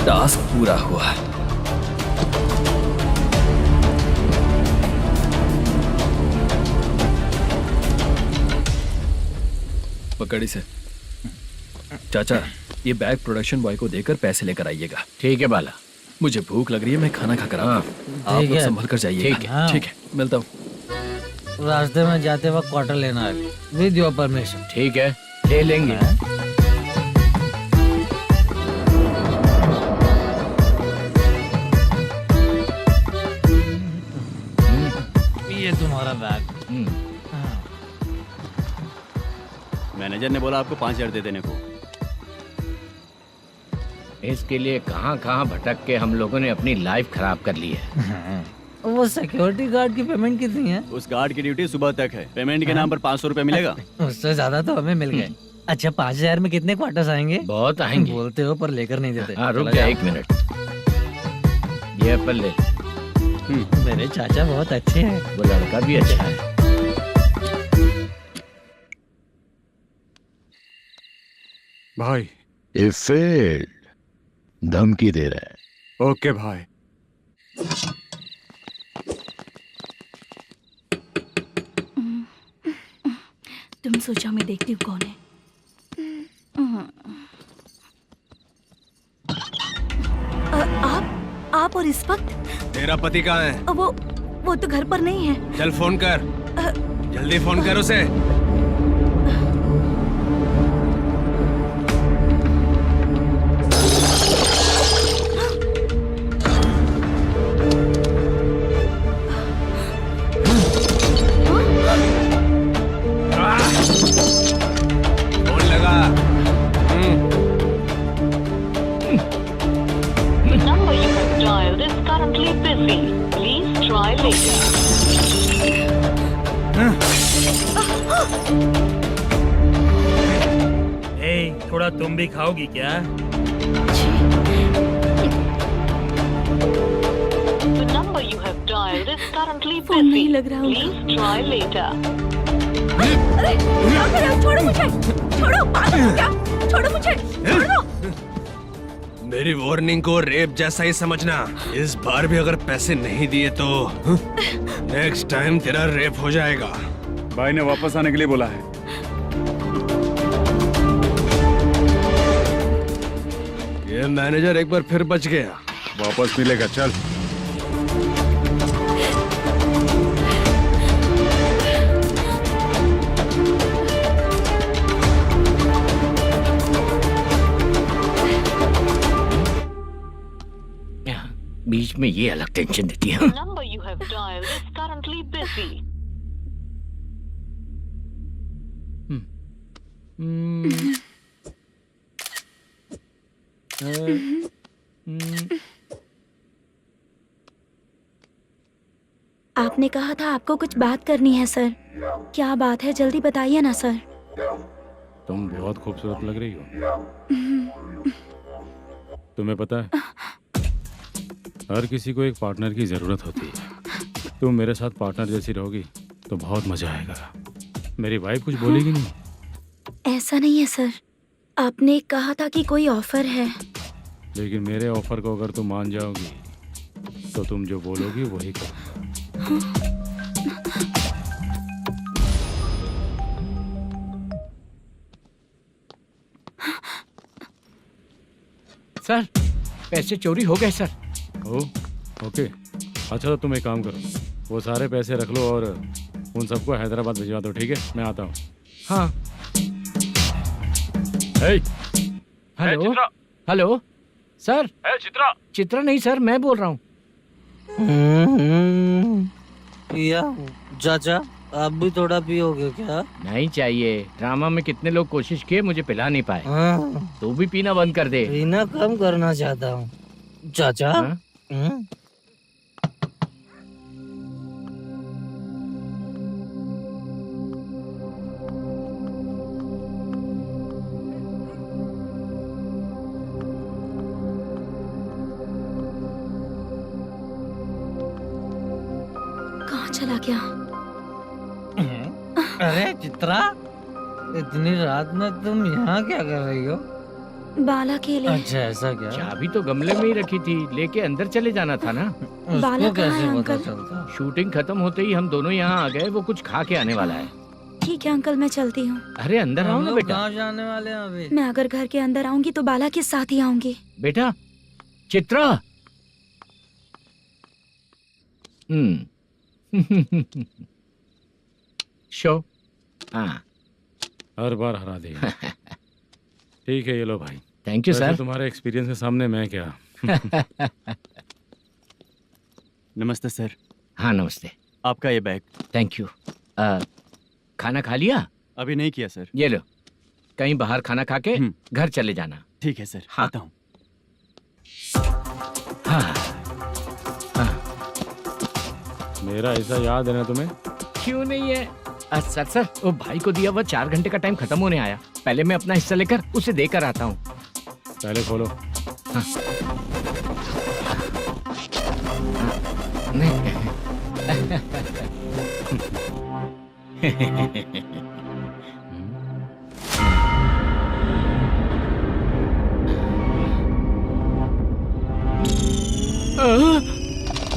टास्क पूरा हुआ। पकड़ी से चाचा, ये बैग प्रोडक्शन बॉय को देकर पैसे लेकर आइएगा। ठीक है बाला। मुझे भूख लग रही है, मैं खाना खाकर आता हूँ। आप ठीक लोग है। संभल कर जाइएगा। ठीक है। ठीक है, मिलता हूँ। रास्ते में जाते वक्त क्वार्टर लेना है, विद योर परमिशन। ठीक है, ले लेंगे। ये तुम्हारा बैग। मैनेजर ने बोला आपको 5,000 दे देने को। इसके लिए कहाँ कहाँ भटक के हम लोगों ने अपनी लाइफ खराब कर ली है। वो सिक्योरिटी गार्ड की पेमेंट कितनी है? उस गार्ड की ड्यूटी सुबह तक है। पेमेंट के नाम पर 500 रुपए मिलेगा। उससे ज्यादा तो हमें मिल गए। अच्छा 5,000 में कितने क्वार्टर्स आएंगे? बहुत आएंगे। बोलते हो पर लेकर नहीं देते। हाँ रुक चला जा जाओ। 1 मिनट। ये एप्पल ले। मेरे चाचा बहुत अच्छे हैं। वो लड़का भी अच्छा है। भाई ये फेल्ड, धमकी दे रहा है। ओके भाई। तुम सोचा मैं देखती हूँ कौन है। आप और इस वक्त तेरा पति कहाँ है? वो तो घर पर नहीं है। चल फोन कर, जल्दी फोन कर उसे। फोन लगा। number you have dialed is currently busy. Please try later. थोड़ा तुम भी खाओगी क्या? The number you have dialed is currently phone busy. नहीं लग रहा Please try later. अरे क्या कर रहे हो? छोड़ो मुझे, छोड़ो, पागल हो क्या? छोड़ो मुझे, छोड़ो। मेरी वार्निंग को रेप जैसा ही समझना। इस बार भी अगर पैसे नहीं दिए तो नेक्स्ट टाइम तेरा रेप हो जाएगा। भाई ने वापस आने के लिए बोला है। ये मैनेजर एक बार फिर बच गया। वापस मिलेगा, चल। बीच में ये अलग टेंशन देती है। The number you have dialed is currently busy. आपने कहा था आपको कुछ बात करनी है सर। क्या बात है, जल्दी बताइए ना सर। तुम बहुत खूबसूरत लग रही हो। तुम्हें पता है, हर किसी को एक पार्टनर की जरूरत होती है। तुम मेरे साथ पार्टनर जैसी रहोगी तो बहुत मजा आएगा। मेरी वाइफ कुछ बोलेगी नहीं? ऐसा नहीं है सर, आपने कहा था कि कोई ऑफर है। लेकिन मेरे ऑफर को अगर तुम मान जाओगी तो तुम जो बोलोगी वही करो। सर, पैसे चोरी हो गए सर। ओके, अच्छा तो तुम एक काम करो, वो सारे पैसे रख लो और उन सबको हैदराबाद भिजवा दो, ठीक है? मैं आता हूँ। हाँ। Hello hello sir. Chitra. Chitra नहीं सर, मैं बोल रहा हूँ। या चाचा, आप भी थोड़ा पियोगे क्या? नहीं चाहिए। ड्रामा में कितने लोग कोशिश किए, मुझे पिला नहीं पाए। तू भी पीना बंद कर दे। पीना कम करना चाहता हूँ चाचा। कहाँ चला गया? अरे चित्रा, इतनी रात में तुम यहाँ क्या कर रही हो? बाला के लिए। अच्छा ऐसा क्या? चाबी तो गमले में ही रखी थी, लेके अंदर चले जाना था ना। बाला उसको कहाँ कैसे है पता अंकल? चलता? शूटिंग खत्म होते ही हम दोनों यहाँ आ गए। वो कुछ खा के आने वाला है। ठीक है अंकल, मैं चलती हूँ। अरे अंदर आओ हम ना लोग बेटा। कहाँ जाने वाले हैं अभी? मैं अगर घर के अंदर आऊंगी तो बाला के साथ ही आऊंगी। बेटा चित्रा। शो। हाँ, हर बार हरा देगा। ठीक है, ये लो भाई। थैंक यू वैसे सर। तुम्हारे एक्सपीरियंस के सामने मैं क्या। नमस्ते सर। हाँ नमस्ते। आपका ये बैग। Thank you. खाना खा लिया? अभी नहीं किया सर। ये लो, कहीं बाहर खाना खा के घर चले जाना। ठीक है सर। हाँ। आता हूँ। हाँ। मेरा ऐसा याद है ना तुम्हें? क्यों नहीं है? सर वो भाई को दिया हुआ 4 घंटे का टाइम खत्म होने आया। पहले मैं अपना हिस्सा लेकर उसे देकर आता हूँ। पहले खोलो। हाँ।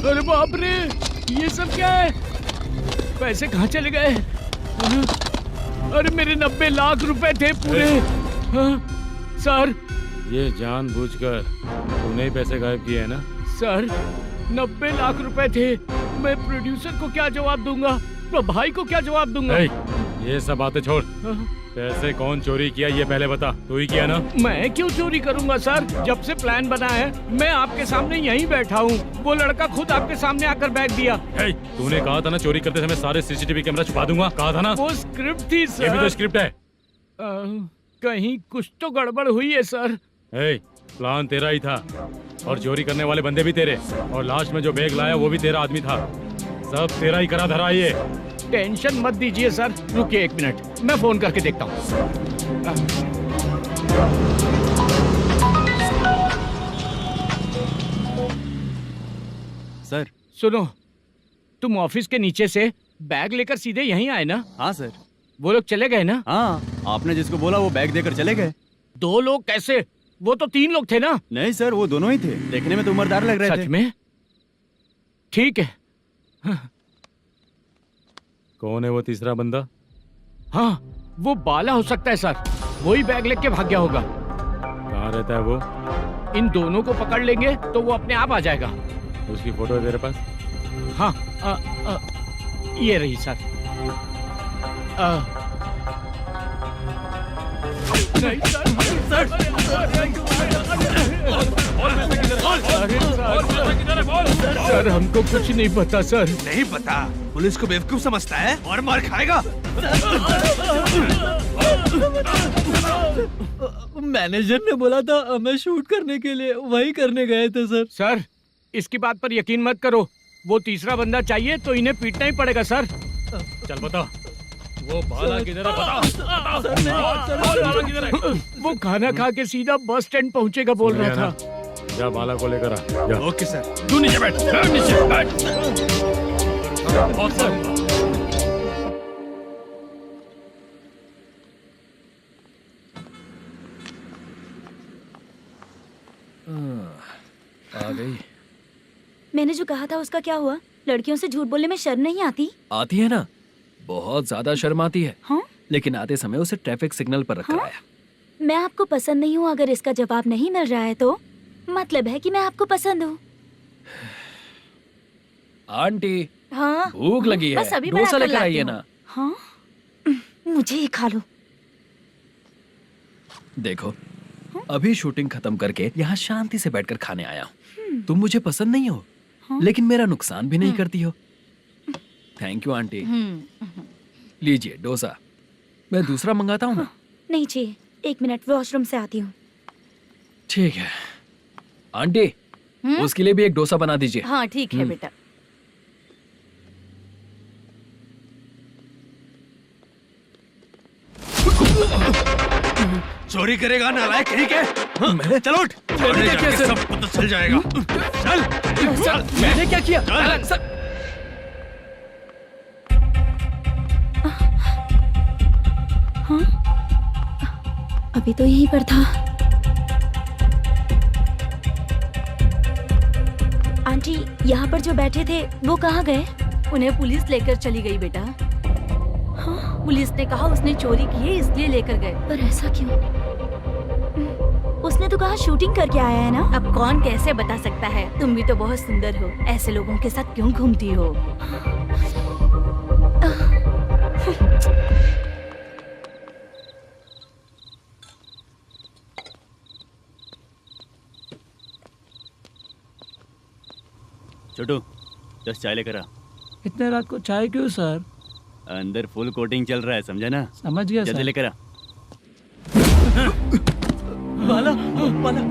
अरे बाप रे, ये सब क्या है? पैसे कहाँ चले गए? अरे मेरे 90 लाख रुपए थे पूरे। सर, ये जानबूझकर तूने ही पैसे गायब किए हैं ना? सर 90 लाख रुपए थे। मैं प्रोड्यूसर को क्या जवाब दूंगा, तो भाई को क्या जवाब दूंगा? ये सब बातें छोड़। पैसे कौन चोरी किया ये पहले बता। तू ही किया ना? मैं क्यों चोरी करूंगा सर? जब से प्लान बना है मैं आपके सामने यहीं बैठा हूँ। वो लड़का खुद आपके सामने आकर बैग दिया। तूने कहा था ना चोरी करते समय सारे सीसीटीवी कैमरा छुपा दूंगा, कहा था ना? वो स्क्रिप्ट थी सर। ये भी तो स्क्रिप्ट है। कहीं कुछ तो गड़बड़ हुई है सर। प्लान तेरा ही था और चोरी करने वाले बंदे भी तेरे, और लास्ट में जो बैग लाया वो भी तेरा आदमी था। सब तेरा ही करा धरा। ये टेंशन मत दीजिए सर। रुकिए 1 मिनट, मैं फोन करके देखता हूँ। सर सुनो, तुम ऑफिस के नीचे से बैग लेकर सीधे यहीं आए ना? हाँ सर। वो लोग चले गए ना? हाँ, आपने जिसको बोला वो बैग देकर चले गए। 2 लोग कैसे? वो तो 3 लोग थे ना? नहीं सर, वो दोनों ही थे। देखने में तो उम्रदार लग रहे थे। सच में? ठीक है। कौन है वो तीसरा बंदा? हाँ, वो बाला हो सकता है सर। वही बैग लेके भाग गया होगा। कहाँ रहता है वो? इन दोनों को पकड़ लेंगे तो वो अपने आप आ जाएगा। उसकी फोटो है तेरे पास? हाँ, ये रही सर। नहीं सर, हमको कुछ नहीं पता सर। नहीं पता? पुलिस को बेवकूफ समझता है और मार खाएगा। मैनेजर ने बोला था हमें शूट करने के लिए, वही करने गए थे सर। सर इसकी बात पर यकीन मत करो, वो तीसरा बंदा चाहिए तो इन्हें पीटना ही पड़ेगा सर। चल बता, वो बाला किधर है? बता। बाला किधर है? वो खाना खा के सीधा बस स्टैंड पहुंचेगा बोल रहा था। जा बाला को लेकर आ। जा। Okay sir. तू नीचे बैठ, नीचे बैठ। बहुत सर। आ गई। मैंने जो कहा था उसका क्या हुआ? लड़कियों से झूठ बोलने में शर्म नहीं आती? आती है ना, बहुत ज्यादा शर्म आती है। हाँ? लेकिन आते समय उसे ट्रैफिक सिग्नल पर रखकर आया। मैं आपको पसंद नहीं हूँ, अगर इसका जवाब नहीं मिल रहा है तो मतलब है कि मैं आपको पसंद हूँ। आंटी, हाँ? भूख लगी है, बस अभी डोसा बनाकर लेकर लाती आइए हूँ। ना। हाँ? मुझे ही खा लो। देखो, अभी शूटिंग खत्म करके यहाँ शांति से बैठकर खाने आया हूँ। तुम मुझे पसंद नहीं हो, लेकिन मेरा नुकसान भी नहीं करती हो। Thank you aunty. लीजिए डोसा। मैं दूसरा मंगाता हूँ ना? नहीं चाहिए, 1 मिनट वॉशरूम से आती हूँ। ठीक है आंटी, उसके लिए भी एक डोसा बना दीजिए। हाँ ठीक है बेटा। चोरी करेगा नालायक कहीं के? मैंने चलो उठ, मैंने क्या किया सर? सब पता चल जाएगा। चल मैंने क्या किया? सर हाँ? अभी तो यहीं पर था। आंटी, यहाँ पर जो बैठे थे वो कहाँ गए? उन्हें पुलिस लेकर चली गई बेटा। हाँ? पुलिस ने कहा उसने चोरी की है इसलिए लेकर गए। पर ऐसा क्यों? उसने तो कहा शूटिंग करके आया है ना। अब कौन कैसे बता सकता है? तुम भी तो बहुत सुंदर हो, ऐसे लोगों के साथ क्यों घूमती हो? छोटू, 10 चाय लेकर आ। इतने रात को चाय क्यों सर? अंदर फुल कोटिंग चल रहा है, समझा ना? समझ गया जल्दी सर। लेकर आ। बाला, बाला।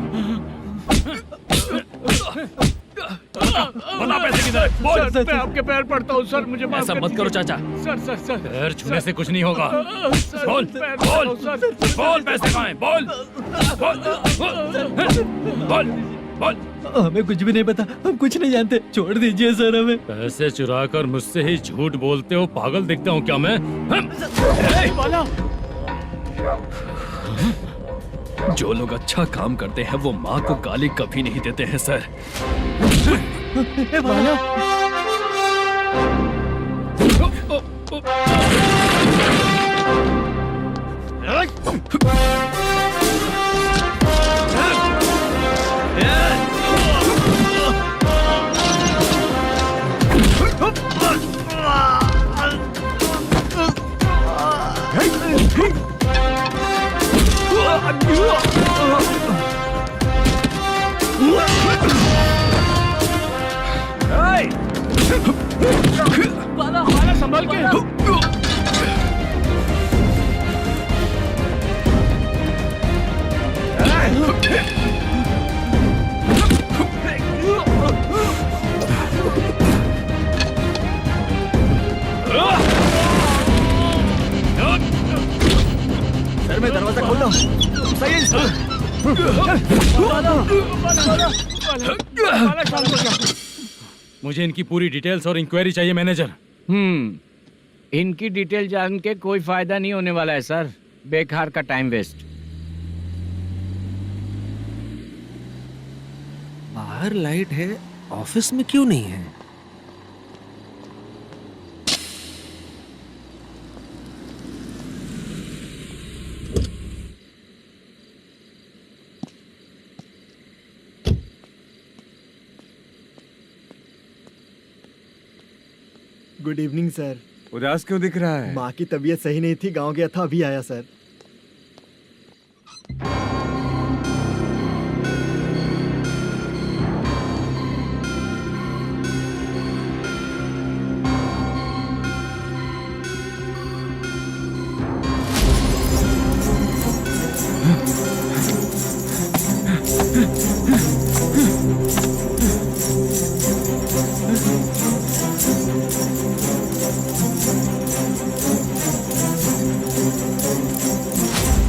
बता पैसे किधर है? बोल। सर, मैं आपके पैर पड़ता हूँ सर, मुझे माफ ऐसा कर मत करो दीजिए। चाचा। सर सर सर पैर छूने से कुछ नहीं होगा। सर, बोल, पैर बोल, पड़ता हूँ, सर। बोल पैसे कहाँ हैं? बोल, बोल, बोल। हमें कुछ भी नहीं पता, हम कुछ नहीं जानते, छोड़ दीजिए सर हमें। पैसे चुरा कर मुझसे ही झूठ बोलते हो, पागल दिखता हूँ क्या मैं? जो लोग अच्छा काम करते हैं वो माँ को गाली कभी नहीं देते हैं सर। बाला संभल के। सर मैं दरवाजा खोल रहा हूँ। सही मुझे इनकी पूरी डिटेल्स और इंक्वायरी चाहिए मैनेजर। इनकी डिटेल जान के कोई फायदा नहीं होने वाला है सर, बेकार का टाइम वेस्ट। बाहर लाइट है, ऑफिस में क्यों नहीं है? Good evening sir. उदास क्यों दिख रहा है? माँ की तबीयत सही नहीं थी, गांव गया था, अभी आया सर।